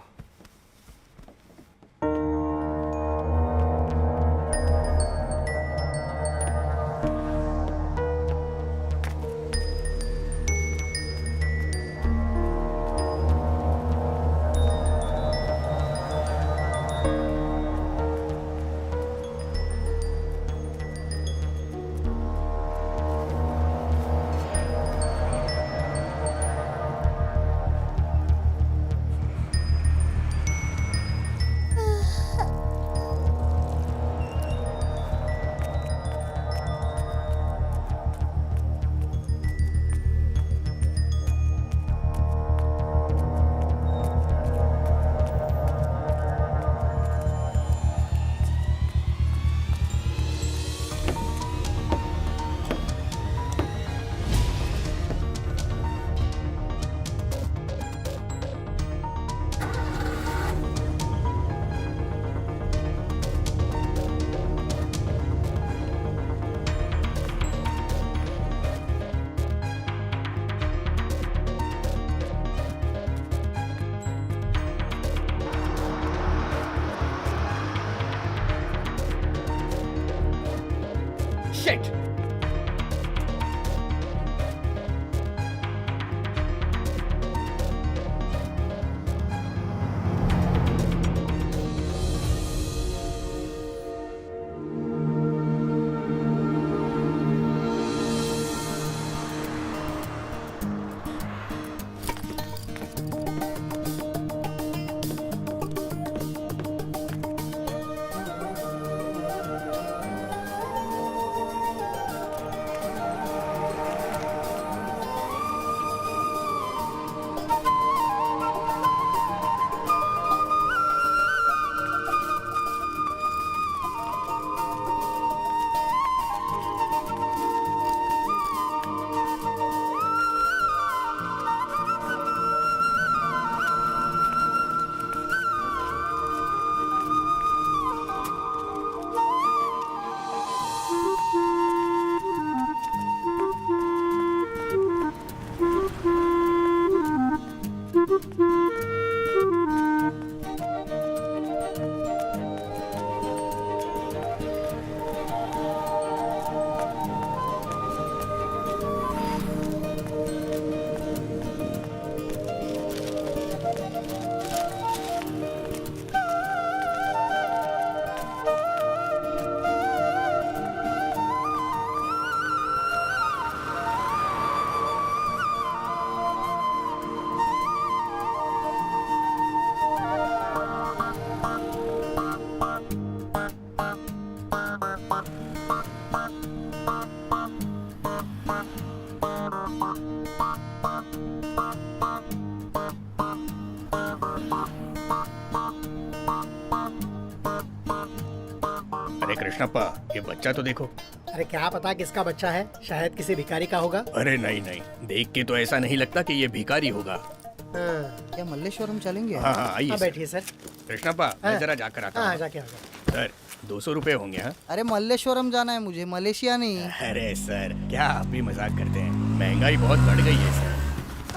अरे कृष्णप्पा, ये बच्चा तो देखो।
अरे क्या पता किसका बच्चा है, शायद किसी भिखारी का होगा।
अरे नहीं नहीं, देख के तो ऐसा नहीं लगता कि ये भिखारी होगा।
हाँ,
क्या मल्लेश्वरम चलेंगे?
हाँ हाँ आइए सर।
बैठिए सर।
कृष्णप्पा, मैं
हाँ।
जरा जाकर आता
हाँ
हूँ।
जाके आ जाओ।
सर 200 रुपए होंगे। हाँ
अरे मल्लेश्वरम जाना है मुझे, मलेशिया नहीं।
अरे सर, क्या आप भी मजाक करते हैं? महंगाई बहुत बढ़ गई है सर।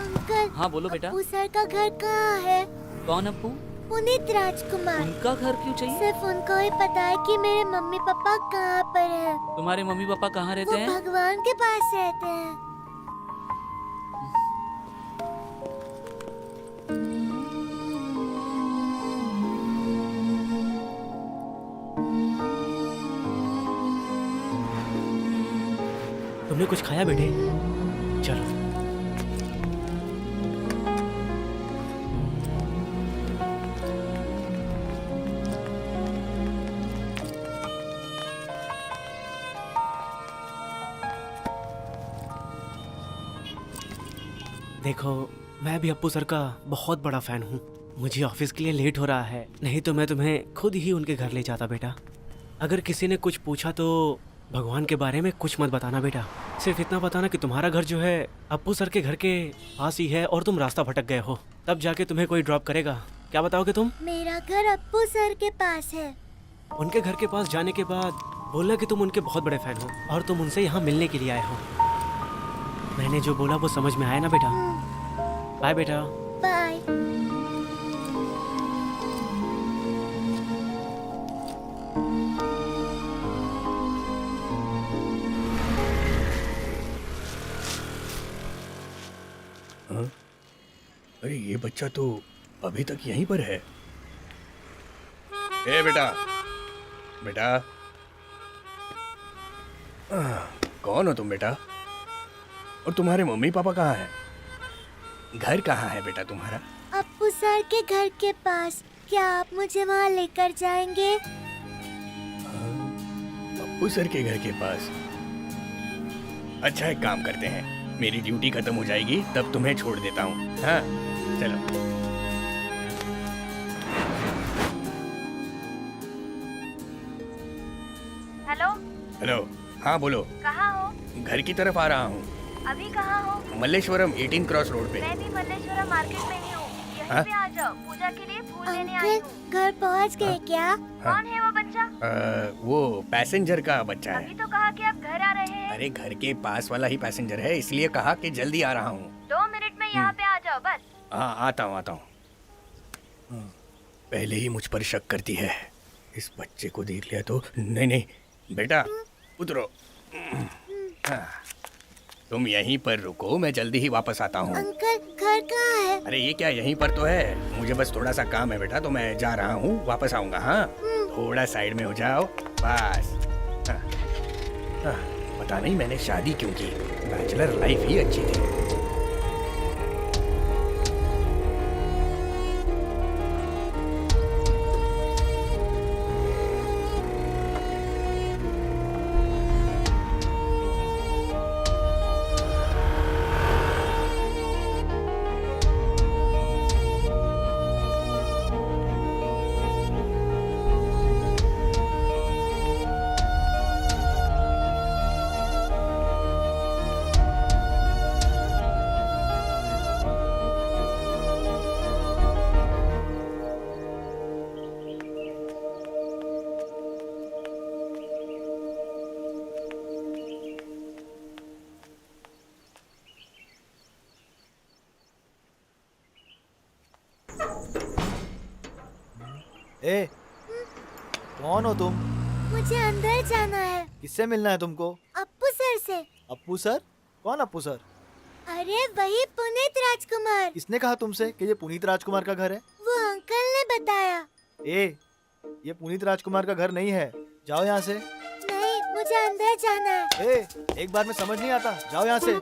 अंकल,
हाँ बोलो बेटा।
अप्पू सर का घर कहाँ है?
कौन अप्पू?
पुनीत राजकुमार।
उनका घर क्यों चाहिए?
सिर्फ उनको ही पता है कि मेरे मम्मी पापा कहाँ पर हैं।
तुम्हारे मम्मी पापा कहाँ रहते
वो
हैं?
भगवान के पास रहते हैं।
तुमने कुछ खाया बेटे? चलो। देखो, मैं भी अप्पू सर का बहुत बड़ा फैन हूँ। मुझे ऑफिस के लिए लेट हो रहा है, नहीं तो मैं तुम्हें खुद ही उनके घर ले जाता बेटा। अगर किसी ने कुछ पूछा तो भगवान के बारे में कुछ मत बताना बेटा। सिर्फ इतना बताना कि तुम्हारा घर जो है अप्पू सर के घर के पास ही है और तुम रास्ता भटक गए हो, तब जाके तुम्हें कोई ड्रॉप करेगा। क्या बताओगे तुम?
मेरा घर अप्पू सर के पास है।
उनके घर के पास जाने के बाद बोलना कि तुम उनके बहुत बड़े फैन हो और तुम उनसे यहाँ मिलने के लिए आए हो। मैंने जो बोला वो समझ में आया ना बेटा? बाय बेटा।
बाय।
हाँ? अरे ये बच्चा तो अभी तक यहीं पर है। ए बेटा, बेटा, कौन हो तुम बेटा? और तुम्हारे मम्मी पापा कहाँ हैं? घर कहाँ है बेटा तुम्हारा?
अप्पू सर के घर के पास। क्या आप मुझे वहाँ लेकर जाएंगे?
अप्पू सर के घर के पास। अच्छा एक काम करते हैं, मेरी ड्यूटी खत्म हो जाएगी तब तुम्हें छोड़ देता हूँ। हाँ चलो।
हेलो,
हेलो, हाँ बोलो।
कहाँ हो?
घर की तरफ आ रहा हूँ।
अभी कहाँ हो?
मल्लेश्वरम 18 क्रॉस रोड पे।
मैं भी मल्लेश्वरम मार्केट में ही हूँ। यहीं
हाँ?
पे आ जाओ, पूजा के लिए फूल लेने आई
अंकल,
हूँ।
घर पहुँच गए क्या?
कौन है वो बच्चा?
वो पैसेंजर का बच्चा
अभी
है।
तो कहा कि आप घर आ रहे हैं।
अरे घर के पास वाला ही पैसेंजर है, इसलिए कहा कि जल्दी आ रहा हूँ।
2 मिनट में यहाँ पे आ जाओ बस।
हाँ आता हूँ आता हूँ। पहले ही मुझ पर शक करती है। इस बच्चे को देख लिया तो। नहीं नहीं बेटा उतरो। हाँ, तुम यहीं पर रुको, मैं जल्दी ही वापस आता हूँ।
अंकल, घर कहाँ है?
अरे ये क्या, यहीं पर तो है। मुझे बस थोड़ा सा काम है बेटा, तो मैं जा रहा हूँ, वापस आऊंगा। हाँ थोड़ा साइड में हो जाओ बस। हाँ, हाँ, पता नहीं मैंने शादी क्यों की, बैचलर लाइफ ही अच्छी थी।
ए, कौन हो तुम?
मुझे अंदर जाना है।
किससे मिलना है तुमको?
अप्पू सर से।
अप्पू सर? कौन अप्पू सर?
अरे वही पुनीत राजकुमार।
किसने कहा तुमसे कि ये पुनीत राजकुमार का घर है?
वो अंकल ने बताया।
ए, ये पुनीत राजकुमार का घर नहीं है, जाओ यहाँ से।
नहीं, मुझे अंदर जाना है।
ए, एक बार में समझ नहीं आता, जाओ यहाँ से।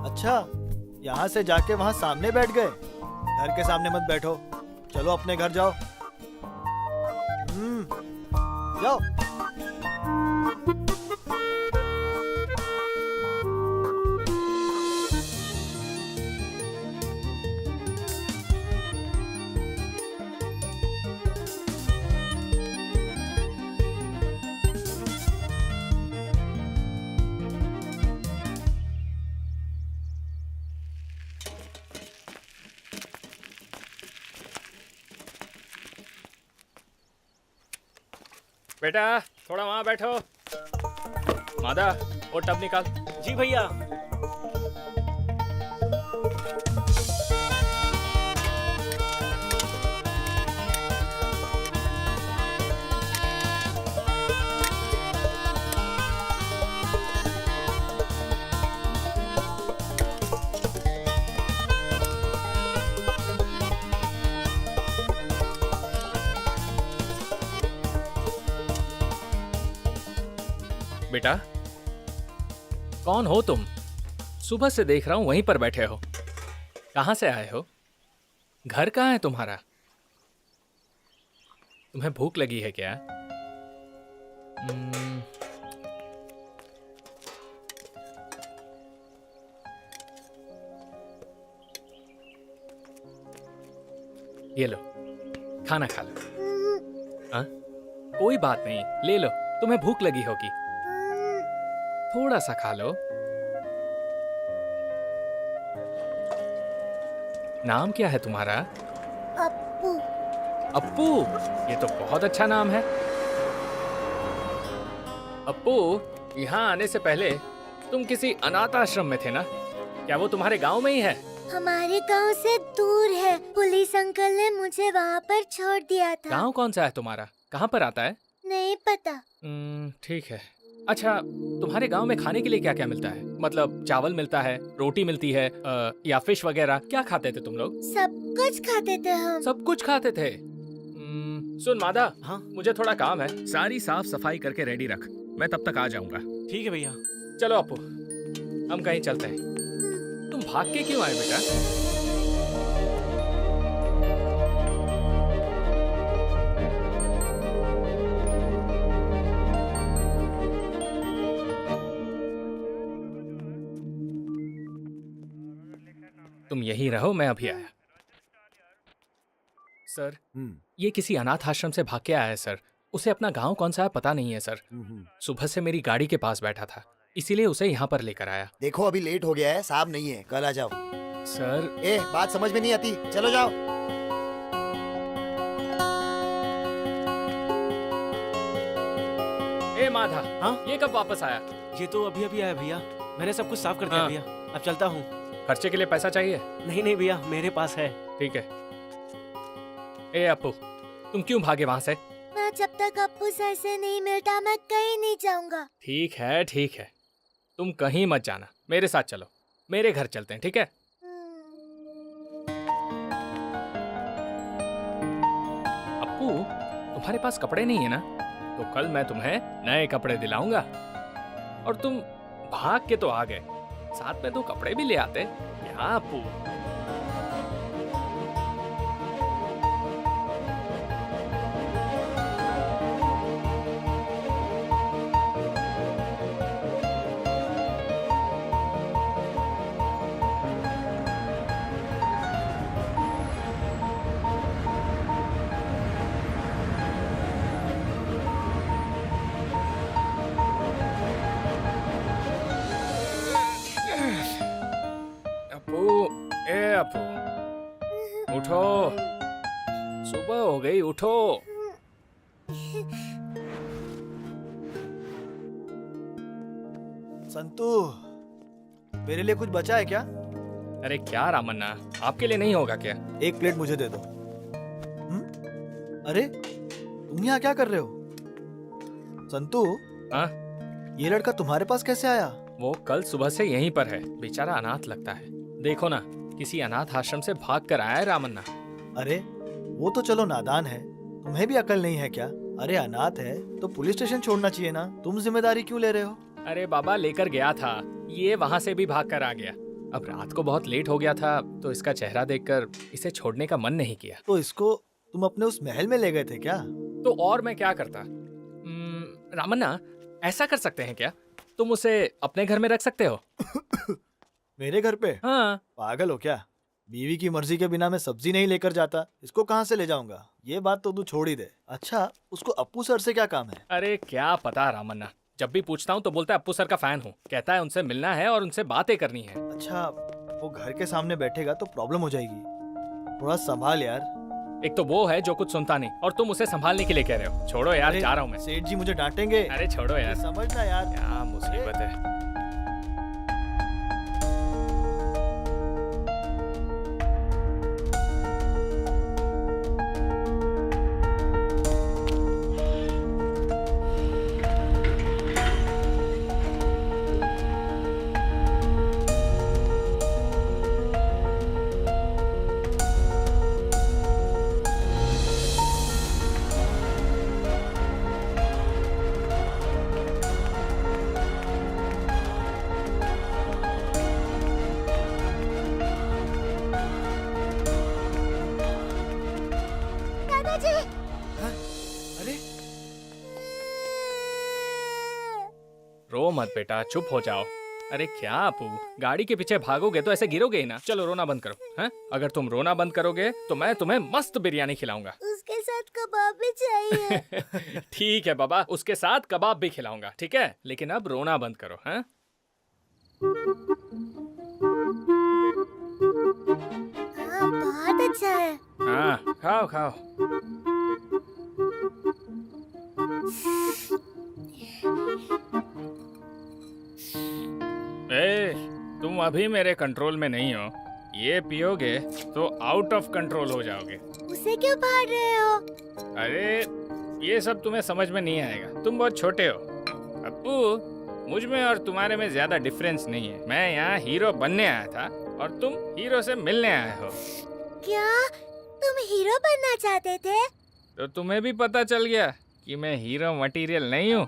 अच्छा, यहाँ से जाके वहाँ सामने बैठ गए। घर के सामने मत बैठो, चलो अपने घर जाओ। जाओ।
बेटा थोड़ा वहाँ बैठो। मादा वो टब निकाल।
जी भैया।
बेटा कौन हो तुम? सुबह से देख रहा हूं वहीं पर बैठे हो। कहां से आए हो? घर कहाँ है तुम्हारा? तुम्हें भूख लगी है क्या? ये लो खाना खा लो। हाँ? कोई बात नहीं, ले लो, तुम्हें भूख लगी होगी, थोड़ा सा खा लो। नाम क्या है तुम्हारा?
अप्पू।
अप्पू, ये तो बहुत अच्छा नाम है। अप्पू, यहाँ आने से पहले तुम किसी अनाथ आश्रम में थे ना? क्या वो तुम्हारे गांव में ही है?
हमारे गांव से दूर है। पुलिस अंकल ने मुझे वहाँ पर छोड़ दिया था।
गांव कौन सा है तुम्हारा? कहाँ पर आता है?
नहीं पता।
ठीक है। अच्छा, तुम्हारे गांव में खाने के लिए क्या क्या मिलता है? मतलब चावल मिलता है, रोटी मिलती है, या फिश वगैरह? क्या खाते थे तुम लोग?
सब कुछ खाते थे हम।
सब कुछ खाते थे। सुन मादा,
हाँ
मुझे थोड़ा काम है, सारी साफ सफाई करके रेडी रख, मैं तब तक आ जाऊंगा।
ठीक है भैया।
चलो अपू, हम कहीं चलते हैं। तुम भाग के क्यों आए बेटा? तुम यहीं रहो, मैं अभी आया। सर, ये किसी अनाथ आश्रम से भाग के आया है सर। उसे अपना गांव कौन सा है पता नहीं है सर। सुबह से मेरी गाड़ी के पास बैठा था, इसीलिए उसे यहाँ पर लेकर आया।
देखो अभी लेट हो गया है, साहब नहीं है, कल आ जाओ।
सर,
बात समझ में नहीं आती, चलो जाओ।
माधा,
हाँ?
ये कब वापस आया?
ये तो अभी अभी आया भैया, मैंने सब कुछ साफ कर दिया भैया। अब चलता हूँ।
खर्चे के लिए पैसा चाहिए?
नहीं नहीं भैया, मेरे पास है।
ठीक है। अपू, तुम क्यों भागे वहाँ से?
मैं जब तक अप्पू सर से नहीं मिलता मैं कहीं नहीं जाऊंगा।
ठीक है ठीक है, तुम कहीं मत जाना, मेरे साथ चलो, मेरे घर चलते हैं, ठीक है? अप्पू, तुम्हारे पास कपड़े नहीं है ना? तो कल मैं तुम्हें नए कपड़े दिलाऊंगा। और तुम भाग के तो आ गए, साथ में 2 कपड़े भी ले आते। क्या अप्पू? अपू, उठो, सुबह हो गई, उठो।
संतू, मेरे लिए कुछ बचा है क्या?
अरे क्या रामन्ना, आपके लिए नहीं होगा क्या?
1 प्लेट मुझे दे दो। अरे तुम यहाँ क्या कर रहे हो? संतू,
हाँ?
ये लड़का तुम्हारे पास कैसे आया?
वो कल सुबह से यहीं पर है, बेचारा अनाथ लगता है। देखो ना, किसी अनाथ आश्रम से भाग कर आया है रामन्ना।
अरे वो तो चलो नादान है, तुम्हें भी अकल नहीं है क्या? अरे अनाथ है तो पुलिस स्टेशन छोड़ना चाहिए ना, तुम जिम्मेदारी क्यों ले रहे हो?
अरे बाबा, लेकर गया था, ये वहाँ से भी भाग कर आ गया। अब रात को बहुत लेट हो गया था, तो इसका चेहरा देखकर इसे छोड़ने का मन नहीं किया।
तो इसको तुम अपने उस महल में ले गए थे क्या?
तो और मैं क्या करता? रामन्ना, ऐसा कर सकते हैं क्या? तुम उसे अपने घर में रख सकते हो।
मेरे घर पे?
हाँ।
पागल हो क्या? बीवी की मर्जी के बिना मैं सब्जी नहीं लेकर जाता। इसको कहाँ से ले जाऊंगा? ये बात तो तू छोड़ ही दे। अच्छा, उसको अप्पू सर से क्या काम है?
अरे क्या पता रामन्ना, जब भी पूछता हूँ तो बोलता है अप्पू सर का फैन हूँ। कहता है उनसे मिलना है और उनसे बातें करनी है।
अच्छा, वो घर के सामने बैठेगा तो प्रॉब्लम हो जाएगी। थोड़ा संभाल यार।
एक तो वो है जो कुछ सुनता नहीं, और तुम उसे संभालने के लिए कह रहे हो। छोड़ो यार,
अरे,
जा रहा हूँ मैं।
सेठ जी मुझे डांटेंगे।
अरे छोड़ो यार,
समझना यार।
क्या मुसीबत है। रो मत बेटा, चुप हो जाओ। अरे क्या अपू, गाड़ी के पीछे भागोगे तो ऐसे गिरोगे ही ना। चलो रोना बंद करो। हैं? अगर तुम रोना बंद करोगे तो मैं तुम्हें मस्त बिरयानी खिलाऊंगा।
उसके साथ कबाब भी चाहिए।
ठीक है बाबा, उसके साथ कबाब भी खिलाऊंगा, ठीक है? लेकिन अब रोना बंद करो। हैं?
हाँ, बहुत अच्छा है।
हाँ, खाओ खाओ। ए, तुम अभी मेरे कंट्रोल में नहीं हो। ये पियोगे तो आउट ऑफ कंट्रोल हो जाओगे।
उसे क्यों फाड़ रहे हो?
अरे ये सब तुम्हें समझ में नहीं आएगा, तुम बहुत छोटे हो। अप्पू, मुझ में और तुम्हारे में ज्यादा डिफरेंस नहीं है। मैं यहाँ हीरो बनने आया था और तुम हीरो से मिलने आए हो।
क्या तुम हीरो बनना चाहते थे?
तो तुम्हें भी पता चल गया कि मैं हीरो मटेरियल नहीं हूँ।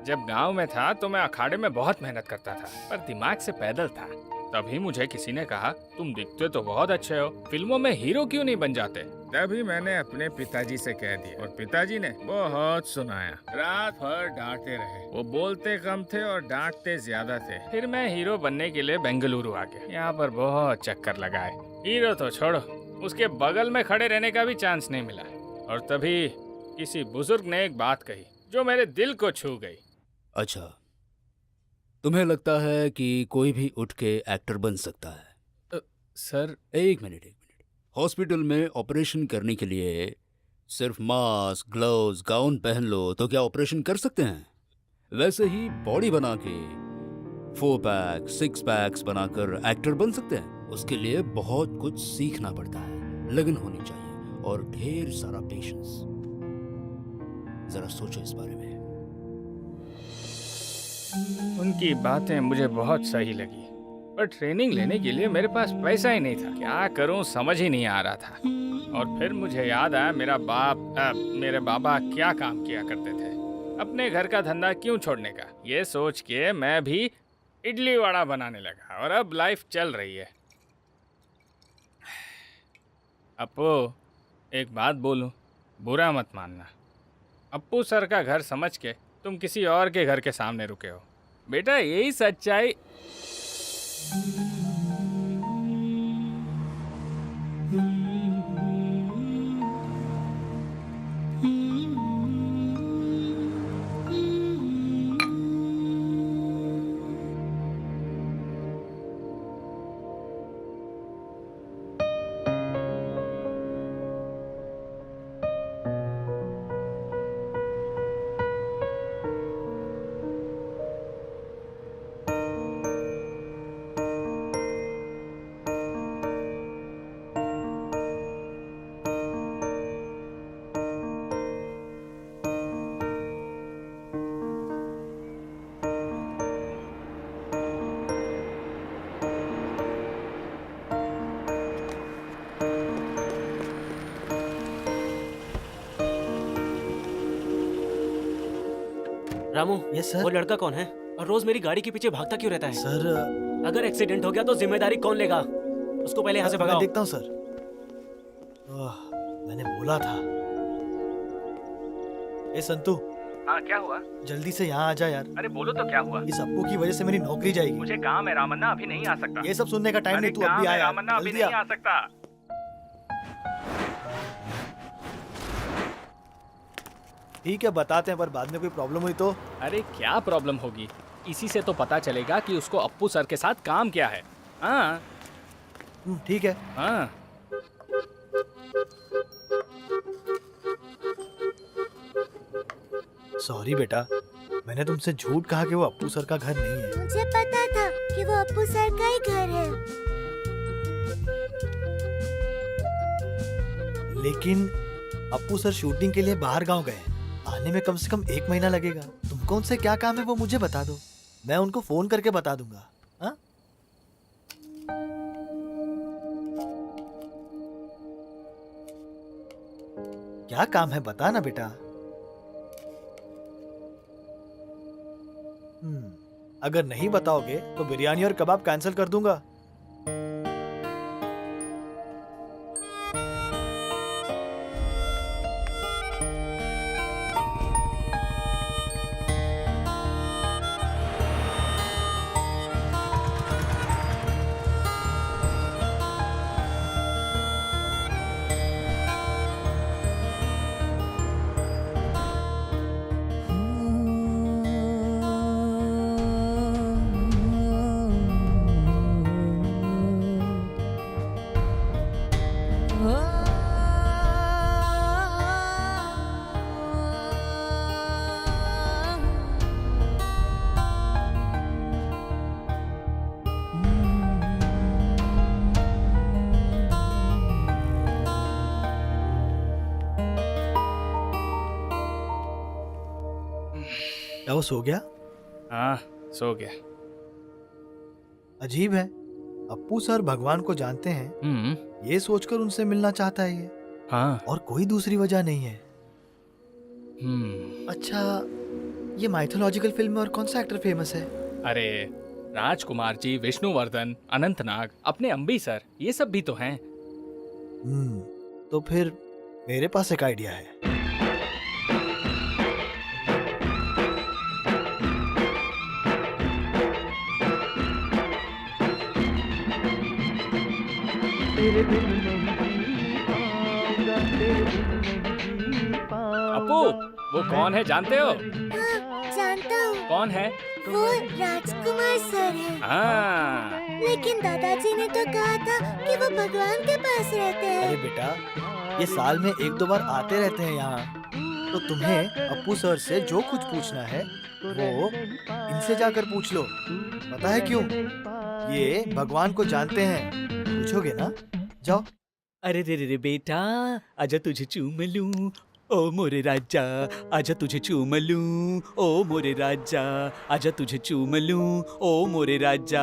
जब गांव में था तो मैं अखाड़े में बहुत मेहनत करता था, पर दिमाग से पैदल था। तभी मुझे किसी ने कहा, तुम दिखते तो बहुत अच्छे हो, फिल्मों में हीरो क्यों नहीं बन जाते? तभी मैंने अपने पिताजी से कह दिया और पिताजी ने बहुत सुनाया। रात भर डांटते रहे। वो बोलते कम थे और डांटते ज्यादा थे। फिर मैं हीरो बनने के लिए बेंगलुरु आ गया। यहाँ पर बहुत चक्कर लगाए। हीरो तो छोड़ो, उसके बगल में खड़े रहने का भी चांस नहीं मिला। और तभी किसी बुजुर्ग ने एक बात कही जो मेरे दिल को छू गई।
अच्छा, तुम्हें लगता है कि कोई भी उठ के एक्टर बन सकता है?
सर
एक मिनट। हॉस्पिटल में ऑपरेशन करने के लिए सिर्फ मास्क, ग्लव्स, गाउन पहन लो तो क्या ऑपरेशन कर सकते हैं? वैसे ही बॉडी बना के 4 पैक 6 पैक्स बनाकर एक्टर बन सकते हैं। उसके लिए बहुत कुछ सीखना पड़ता है, लगन होनी चाहिए और ढेर सारा पेशेंस। जरा सोचो इस बारे में।
उनकी बातें मुझे बहुत सही लगी, पर ट्रेनिंग लेने के लिए मेरे पास पैसा ही नहीं था। क्या करूं समझ ही नहीं आ रहा था। और फिर मुझे याद आया मेरे बाबा क्या काम किया करते थे। अपने घर का धंधा क्यों छोड़ने का, ये सोच के मैं भी इडली वड़ा बनाने लगा और अब लाइफ चल रही है। अप्पू, एक बात बोलूं, बुरा मत मानना। अप्पू सर का घर समझ के तुम किसी और के घर के सामने रुके हो। बेटा यही सच्चाई।
Ramu,
yes sir.
वो लड़का कौन है और रोज मेरी गाड़ी के पीछे भागता क्यों रहता है?
सर
अगर एक्सीडेंट हो गया तो जिम्मेदारी कौन लेगा? उसको पहले यहाँ से
मैं
भगाओ।
देखता हूँ सर। मैंने बोला था। ए संतू,
हाँ क्या हुआ?
जल्दी से यहाँ आ जा यार।
अरे बोलो तो क्या हुआ?
इस अप्पू की वजह से मेरी नौकरी जाएगी।
मुझे काम है रामन्ना, अभी नहीं आ सकता।
ये सब सुनने का टाइम नहीं, तू अभी आया।
रामन्ना, अभी नहीं आ सकता।
ठीक है बताते हैं, पर बाद में कोई प्रॉब्लम हुई तो?
अरे क्या प्रॉब्लम होगी, इसी से तो पता चलेगा कि उसको अप्पू सर के साथ काम क्या है। हाँ
ठीक है।
हाँ
सॉरी बेटा, मैंने तुमसे झूठ कहा कि वो अप्पू सर का घर नहीं है।
मुझे पता था कि वो अप्पू सर का ही घर है।
लेकिन अप्पू सर शूटिंग के लिए बाहर गांव गए हैं। आने में कम से कम 1 महीना लगेगा। तुमको उनसे क्या काम है वो मुझे बता दो, मैं उनको फोन करके बता दूंगा। हाँ? क्या काम है बता ना बेटा। अगर नहीं बताओगे तो बिरयानी और कबाब कैंसिल कर दूंगा। क्या वो सो गया?
हाँ सो गया।
अजीब है, अप्पू सर भगवान को जानते हैं, ये सोचकर उनसे मिलना चाहता है ये।
हाँ।
और कोई दूसरी वजह नहीं है। अच्छा, ये माइथोलॉजिकल फिल्म में और कौन सा एक्टर फेमस है?
अरे राजकुमार जी, विष्णुवर्धन, अनंतनाग, अपने अंबी सर, ये सब भी तो हैं।
तो फिर मेरे पास एक आइडिया है।
अप्पू, वो कौन है जानते हो?
जानता हूँ।
कौन है?
वो राजकुमार सर है।
हाँ।
लेकिन दादाजी ने तो कहा था कि वो भगवान के पास रहते हैं।
अरे बेटा, ये साल में 1-2 बार आते रहते हैं यहाँ। तो तुम्हें अप्पू सर से जो कुछ पूछना है वो इनसे जाकर पूछ लो। पता है क्यों? ये भगवान को जानते हैं। पूछोगे ना? जाओ।
अरे रे रे रे बेटा, आजा तुझे चूम लूं, ओ मोरे राजा, आजा तुझे चूम लूं, ओ मोरे राजा, आजा तुझे चूम लूं, ओ मोरे राजा।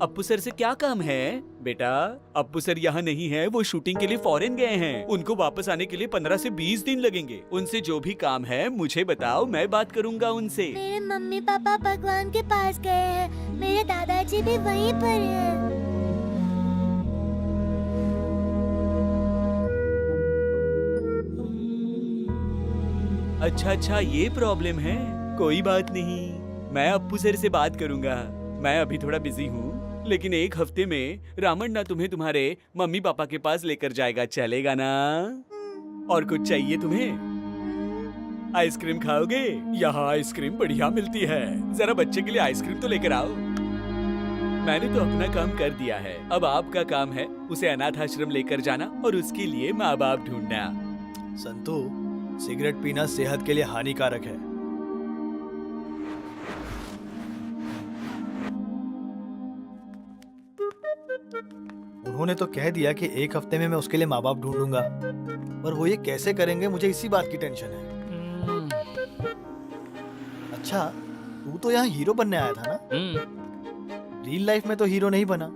अप्पू सर से क्या काम है? बेटा, अप्पू सर यहाँ नहीं है, वो शूटिंग के लिए फॉरेन गए हैं। उनको वापस आने के लिए 15 से 20 दिन लगेंगे। उनसे जो भी काम है मुझे बताओ, मैं बात करूँगा उनसे।
मेरे मम्मी पापा भगवान के पास गए हैं, मेरे दादाजी भी वहीं पर हैं।
अच्छा अच्छा, ये प्रॉब्लम है। कोई बात नहीं, मैं अप्पू सर से बात करूंगा। मैं अभी थोड़ा बिजी हूँ, लेकिन 1 हफ्ते में रामन्ना तुम्हें तुम्हारे मम्मी पापा के पास लेकर जाएगा। चलेगा ना? और कुछ चाहिए तुम्हें? आइसक्रीम खाओगे? यहाँ आइसक्रीम बढ़िया मिलती है। जरा बच्चे के लिए आइसक्रीम तो लेकर आओ। मैंने तो अपना काम कर दिया है, अब आपका काम है उसे अनाथ आश्रम लेकर जाना और उसके लिए माँ बाप ढूंढना।
संतू, सिगरेट पीना सेहत के लिए हानिकारक है। उन्होंने तो कह दिया कि 1 हफ्ते में मैं उसके लिए माँ बाप ढूंढूंगा, पर वो ये कैसे करेंगे मुझे इसी बात की टेंशन है। अच्छा, तू तो यहाँ हीरो बनने आया था ना? रियल लाइफ में तो हीरो नहीं बना,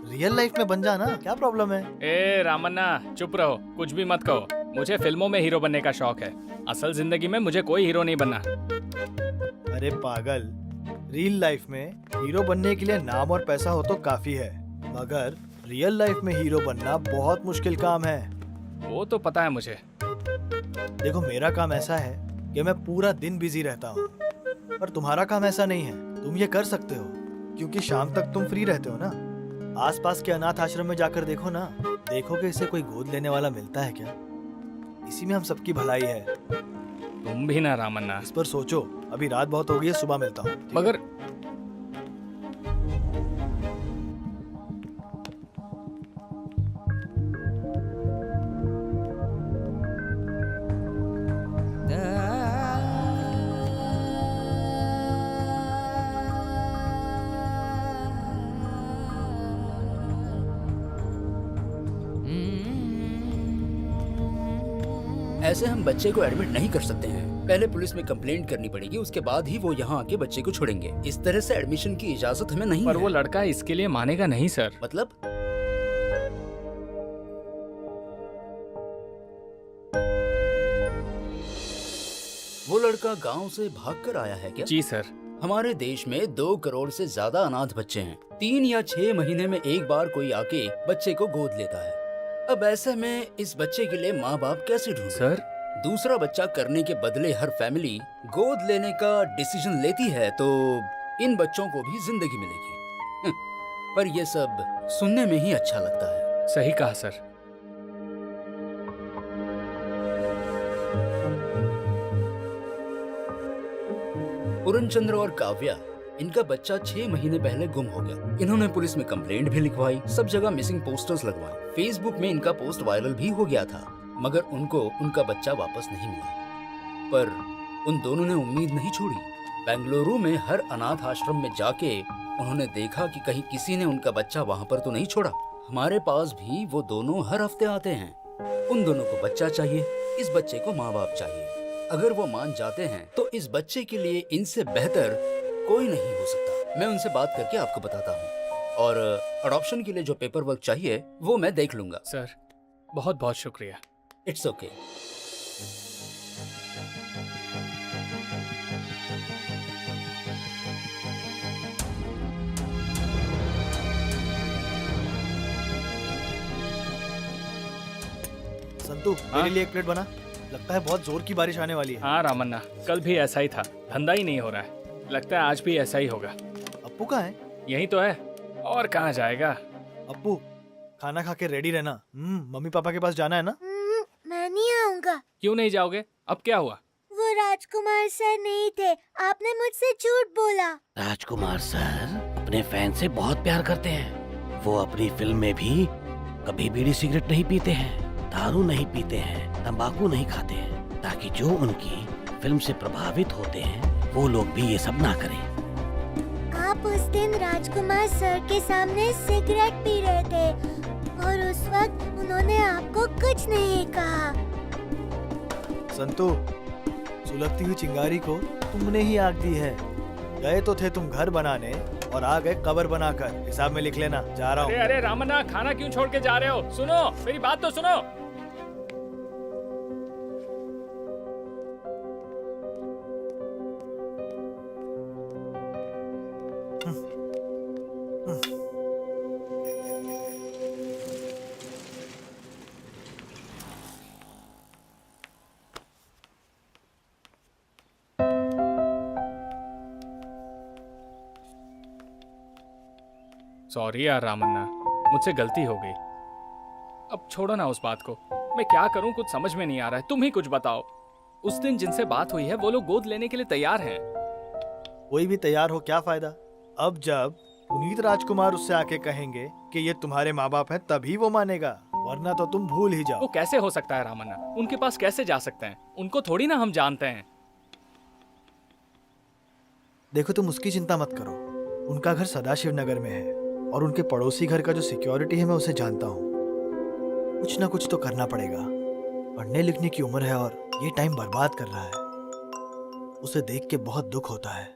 रियल लाइफ में बन जाना, क्या प्रॉब्लम है?
ए रामन्ना, चुप रहो, कुछ भी मत कहो। मुझे फिल्मों में हीरो बनने का शौक है, असल जिंदगी में मुझे कोई हीरो नहीं बनना।
अरे पागल, रियल लाइफ में हीरो बनने के लिए नाम और पैसा हो तो काफी है, मगर रियल लाइफ में हीरो बनना बहुत मुश्किल काम है।
वो तो पता है मुझे।
देखो, मेरा काम ऐसा है कि मैं पूरा दिन बिजी रहता हूँ, पर तुम्हारा काम ऐसा नहीं है। तुम ये कर सकते हो क्योंकि शाम तक तुम फ्री रहते हो ना। आसपास के अनाथ आश्रम में जाकर देखो ना, देखो कि इसे कोई गोद लेने वाला मिलता है क्या। इसी में हम सबकी भलाई है।
तुम भी ना रामन्ना।
इस पर सोचो। अभी रात बहुत हो गई है, सुबह मिलता हूँ।
मगर
ऐसे हम बच्चे को एडमिट नहीं कर सकते हैं। पहले पुलिस में कंप्लेंट करनी पड़ेगी, उसके बाद ही वो यहाँ आके बच्चे को छोड़ेंगे। इस तरह से एडमिशन की इजाजत हमें नहीं
पर
है।
वो लड़का इसके लिए मानेगा नहीं सर।
मतलब? वो लड़का गांव से भागकर आया है क्या?
जी सर।
हमारे देश में 2 करोड़ से ज्यादा अनाथ बच्चे हैं। 3 या 6 महीने में एक बार कोई आके बच्चे को गोद लेता है। अब ऐसे में इस बच्चे के लिए माँ बाप कैसे ढूंढे?
सर,
दूसरा बच्चा करने के बदले हर फैमिली गोद लेने का डिसीजन लेती है, तो इन बच्चों को भी जिंदगी मिलेगी। पर ये सब सुनने में ही अच्छा लगता है।
सही कहा सर।
पूरनचंद्र और काव्या, इनका बच्चा 6 महीने पहले गुम हो गया। इन्होंने पुलिस में कंप्लेंट भी लिखवाई, सब जगह मिसिंग पोस्टर्स लगवाए। फेसबुक में इनका पोस्ट वायरल भी हो गया था, मगर उनको उनका बच्चा वापस नहीं मिला। पर उन दोनों ने उम्मीद नहीं छोड़ी। बेंगलुरु में हर अनाथ आश्रम में जाके उन्होंने देखा कि कहीं किसी ने उनका बच्चा वहाँ पर तो नहीं छोड़ा। हमारे पास भी वो दोनों हर हफ्ते आते हैं। उन दोनों को बच्चा चाहिए, इस बच्चे को माँ बाप चाहिए। अगर वो मान जाते हैं तो इस बच्चे के लिए इनसे बेहतर कोई नहीं हो सकता। मैं उनसे बात करके आपको बताता हूँ, और अडॉप्शन के लिए जो पेपर वर्क चाहिए वो मैं देख लूंगा।
सर, बहुत बहुत शुक्रिया।
It's okay.
संतू, मेरे लिए एक प्लेट बना। लगता है बहुत जोर की बारिश आने वाली है।
हाँ रामन्ना, कल भी ऐसा ही था। धंधा ही नहीं हो रहा है। लगता है आज भी ऐसा ही होगा।
अप्पू कहाँ है?
यही तो है, और कहाँ जाएगा।
अप्पू, खाना खा के रेडी रहना। मम्मी पापा के पास जाना है ना?
मैं नहीं आऊंगा।
क्यों नहीं जाओगे? अब क्या हुआ?
वो राजकुमार सर नहीं थे, आपने मुझसे झूठ बोला।
राजकुमार सर अपने फैन से बहुत प्यार करते हैं। वो अपनी फिल्म में भी कभी बीड़ी सिगरेट नहीं पीते हैं, दारू नहीं पीते हैं, तंबाकू नहीं खाते हैं, ताकि जो उनकी फिल्म से प्रभावित होते हैं वो लोग भी ये सब ना करें।
आप उस दिन राजकुमार सर के सामने सिगरेट पी रहे थे और उस वक्त उन्होंने आपको कुछ नहीं कहा।
संतू, सुलगती हुई चिंगारी को तुमने ही आग दी है। गए तो थे तुम घर बनाने और आ गए कब्र बनाकर। हिसाब में लिख लेना। जा रहा हूँ।
अरे अरे रामन्ना, खाना क्यों छोड़ के जा रहे हो? सुनो, मेरी बात तो सुनो। सॉरी यार रामन्ना, मुझसे गलती हो गई। अब छोड़ो ना उस बात को। मैं क्या करूं, कुछ समझ में नहीं आ रहा है। तुम ही कुछ बताओ। उस दिन जिनसे बात हुई है वो लोग गोद लेने के लिए तैयार हैं।
कोई भी तैयार हो क्या फायदा? अब जब पुनीत राजकुमार उससे आके कहेंगे कि ये तुम्हारे माँ बाप हैं, तभी वो मानेगा, वरना तो तुम भूल ही जाओ।
वो कैसे हो सकता है रामन्ना? उनके पास कैसे जा सकते हैं? उनको थोड़ी ना हम जानते हैं।
देखो, तुम उसकी चिंता मत करो। उनका घर सदाशिव नगर में है और उनके पड़ोसी घर का जो सिक्योरिटी है मैं उसे जानता हूँ। कुछ ना कुछ तो करना पड़ेगा। पढ़ने लिखने की उम्र है और ये टाइम बर्बाद कर रहा है। उसे देख के बहुत दुख होता है।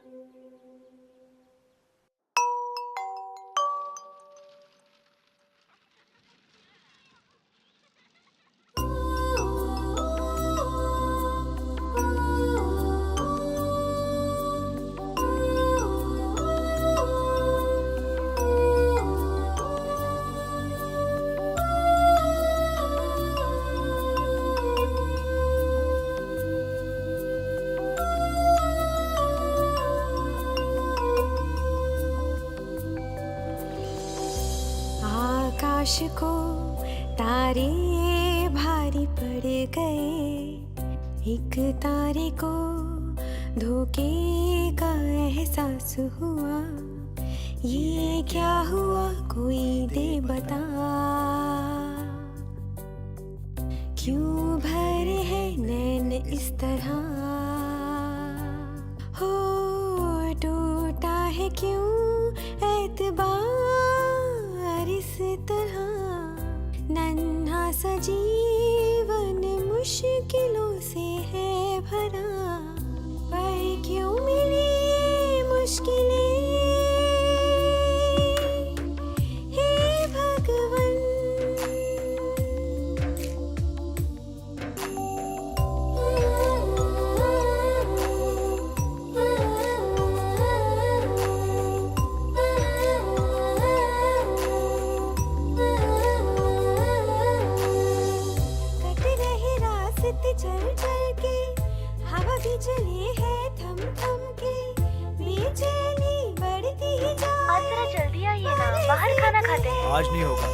आकाश को तारे भारी पड़ गए, एक तारे को धोखे का एहसास हुआ। ये क्या हुआ कोई दे बता, क्यों भरे है नैन इस तरह, हो टूटा है क्यों एतबार इस तरह, नन्हा सा जीवन मुश्किलों से है भरा, पर क्यों मिली मुश्किलें, हे भगवन। चल चल के हवा भी चली है थम थम के, बेचैनी बढ़ती जा।
आज जरा जल्दी आइए ना, बाहर खाना खाते हैं।
आज नहीं होगा,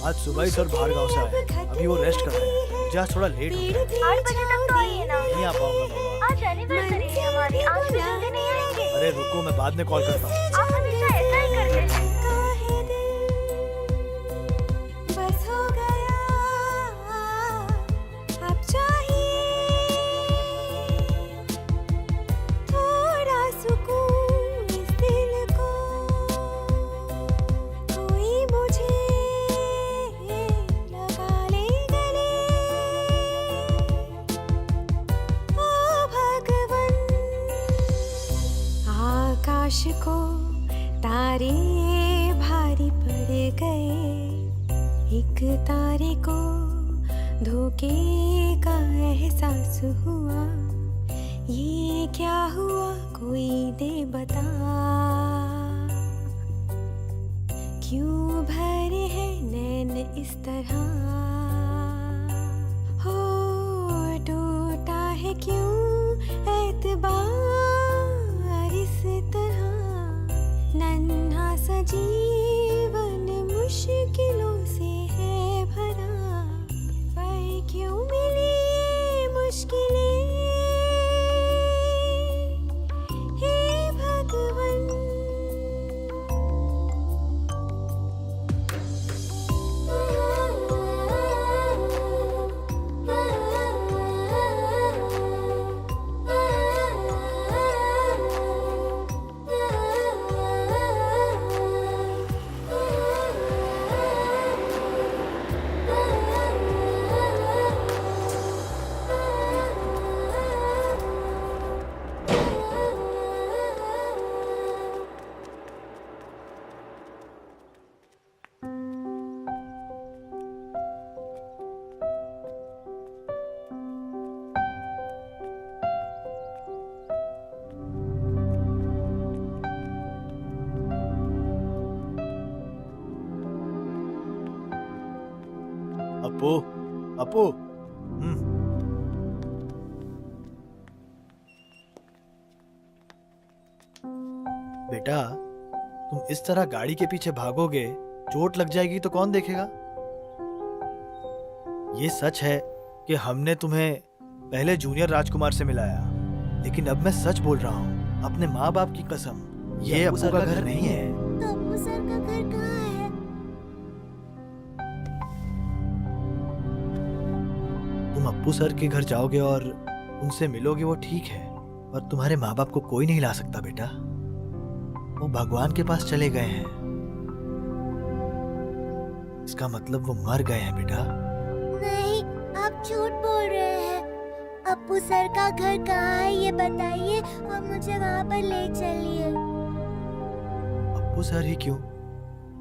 आज सुबह ही सर बाहर गांव से आए, अभी वो रेस्ट कर रहे हैं, मुझे आज थोड़ा लेट हो गया।
8 बजे तक तो आइए ना।
नहीं आ पाऊंगा बाबा।
आज एनिवर्सरी है हमारी, आज भी जल्दी नहीं आएंगे।
अरे रुको, मैं बाद में कॉल करता हूँ।
आप हमेशा ऐसा ही करते हैं।
बस हो गया अब चाहिए थोड़ा सुकून इस दिल को, कोई मुझे लगा ले गले, ओ भगवन। आकाश को तारे भारी पड़ गए, एक तारे को धोखे का एहसास हुआ। ये क्या हुआ कोई दे बता, क्यों भरे है नैन इस तरह, हो टूटा है क्यों एतबार इस तरह, नन्हा सा जीवन मुश्किलों से है भरा, पर क्यों मिली मुश्किलें, हे भगवन।
अपू, अपू, बेटा तुम इस तरह गाड़ी के पीछे भागोगे, चोट लग जाएगी तो कौन देखेगा। ये सच है कि हमने तुम्हें पहले जूनियर राजकुमार से मिलाया, लेकिन अब मैं सच बोल रहा हूँ अपने माँ बाप की कसम, ये अप्पू का घर नहीं है।
तो अप्पू सर का घर कहाँ है?
तुम अप्पू सर के घर जाओगे और उनसे मिलोगे वो ठीक है, पर तुम्हारे माँ बाप को कोई नहीं ला सकता बेटा, वो भगवान के पास चले गए हैं। इसका मतलब वो मर गए हैं बेटा।
नहीं, आप झूठ बोल रहे हैं। अप्पू सर का घर कहाँ है ये बताइए और मुझे वहाँ पर ले चलिए।
अप्पू सर ही क्यों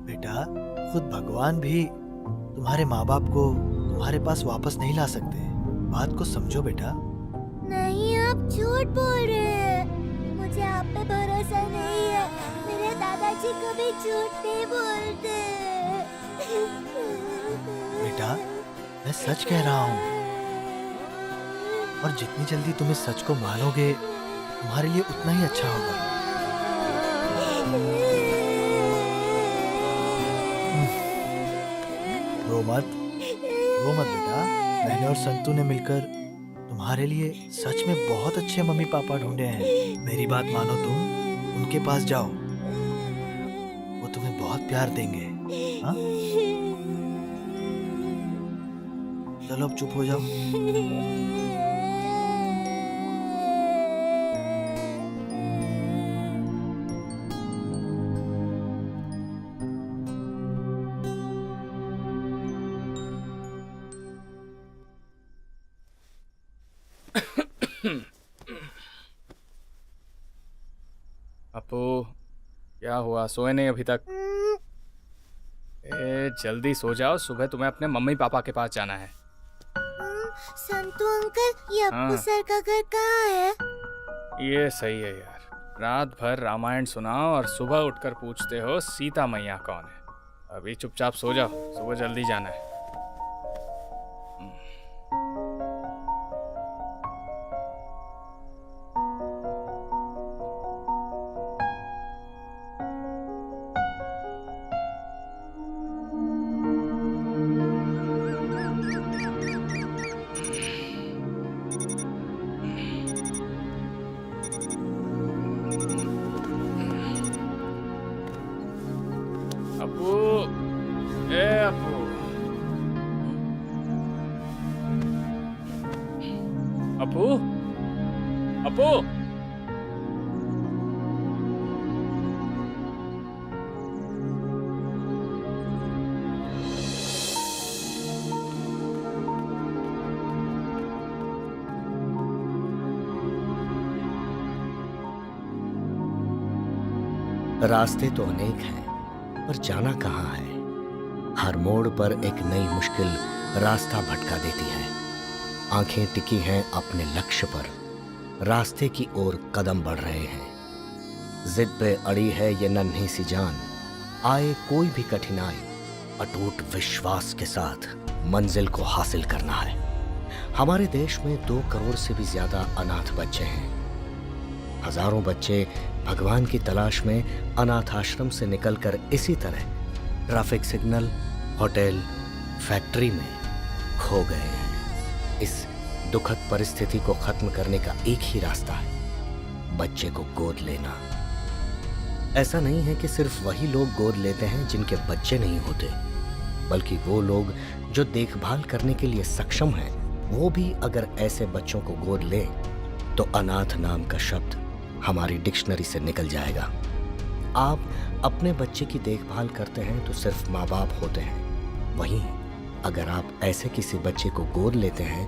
बेटा, खुद भगवान भी तुम्हारे माँ बाप को तुम्हारे पास वापस नहीं ला सकते। बात को समझो बेटा।
नहीं, आप झूठ बोल रहे हैं। मुझे आप पे भरोसा नहीं है। मेरे दादाजी कभी झूठ नहीं बोलते।
बेटा मैं सच कह रहा हूँ, और जितनी जल्दी तुम इस सच को मानोगे तुम्हारे लिए उतना ही अच्छा होगा। रो मत बेटा। मैंने और संतू ने मिलकर तुम्हारे लिए सच में बहुत अच्छे मम्मी पापा ढूंढे हैं। मेरी बात मानो, तुम उनके पास जाओ, वो तुम्हें बहुत प्यार देंगे। हाँ? चलो अब चुप हो जाओ।
अपू, क्या हुआ? सोए नहीं अभी तक? जल्दी सो जाओ, सुबह तुम्हें अपने मम्मी पापा के पास जाना है।
संतू अंकल, ये
हाँ।
सर का घर कहाँ है?
ये सही है यार, रात भर रामायण सुनाओ और सुबह उठकर पूछते हो सीता मैया कौन है। अभी चुपचाप सो जाओ, सुबह जल्दी जाना है। अपू, ए अपू, अपू, अपू,
रास्ते तो अनेक हैं, पर जाना कहाँ है? हर मोड़ पर एक नई मुश्किल रास्ता भटका देती है। आंखें टिकी हैं अपने लक्ष्य पर, रास्ते की ओर कदम बढ़ रहे हैं। जिद पे अड़ी है ये नन्ही सी जान, आए कोई भी कठिनाई अटूट विश्वास के साथ मंजिल को हासिल करना है। हमारे देश में 2 करोड़ से भी ज्यादा अनाथ बच्चे हैं। हजारों बच्चे भगवान की तलाश में अनाथ आश्रम से निकलकर इसी तरह ट्रैफिक सिग्नल, होटल, फैक्ट्री में खो गए हैं। इस दुखद परिस्थिति को खत्म करने का एक ही रास्ता है, बच्चे को गोद लेना। ऐसा नहीं है कि सिर्फ वही लोग गोद लेते हैं जिनके बच्चे नहीं होते, बल्कि वो लोग जो देखभाल करने के लिए सक्षम हैं, वो भी अगर ऐसे बच्चों को गोद ले तो अनाथ नाम का शब्द हमारी डिक्शनरी से निकल जाएगा। आप अपने बच्चे की देखभाल करते हैं तो सिर्फ माँ बाप होते हैं, वहीं अगर आप ऐसे किसी बच्चे को गोद लेते हैं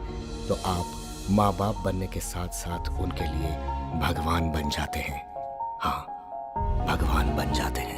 तो आप माँ बाप बनने के साथ साथ उनके लिए भगवान बन जाते हैं। हाँ, भगवान बन जाते हैं।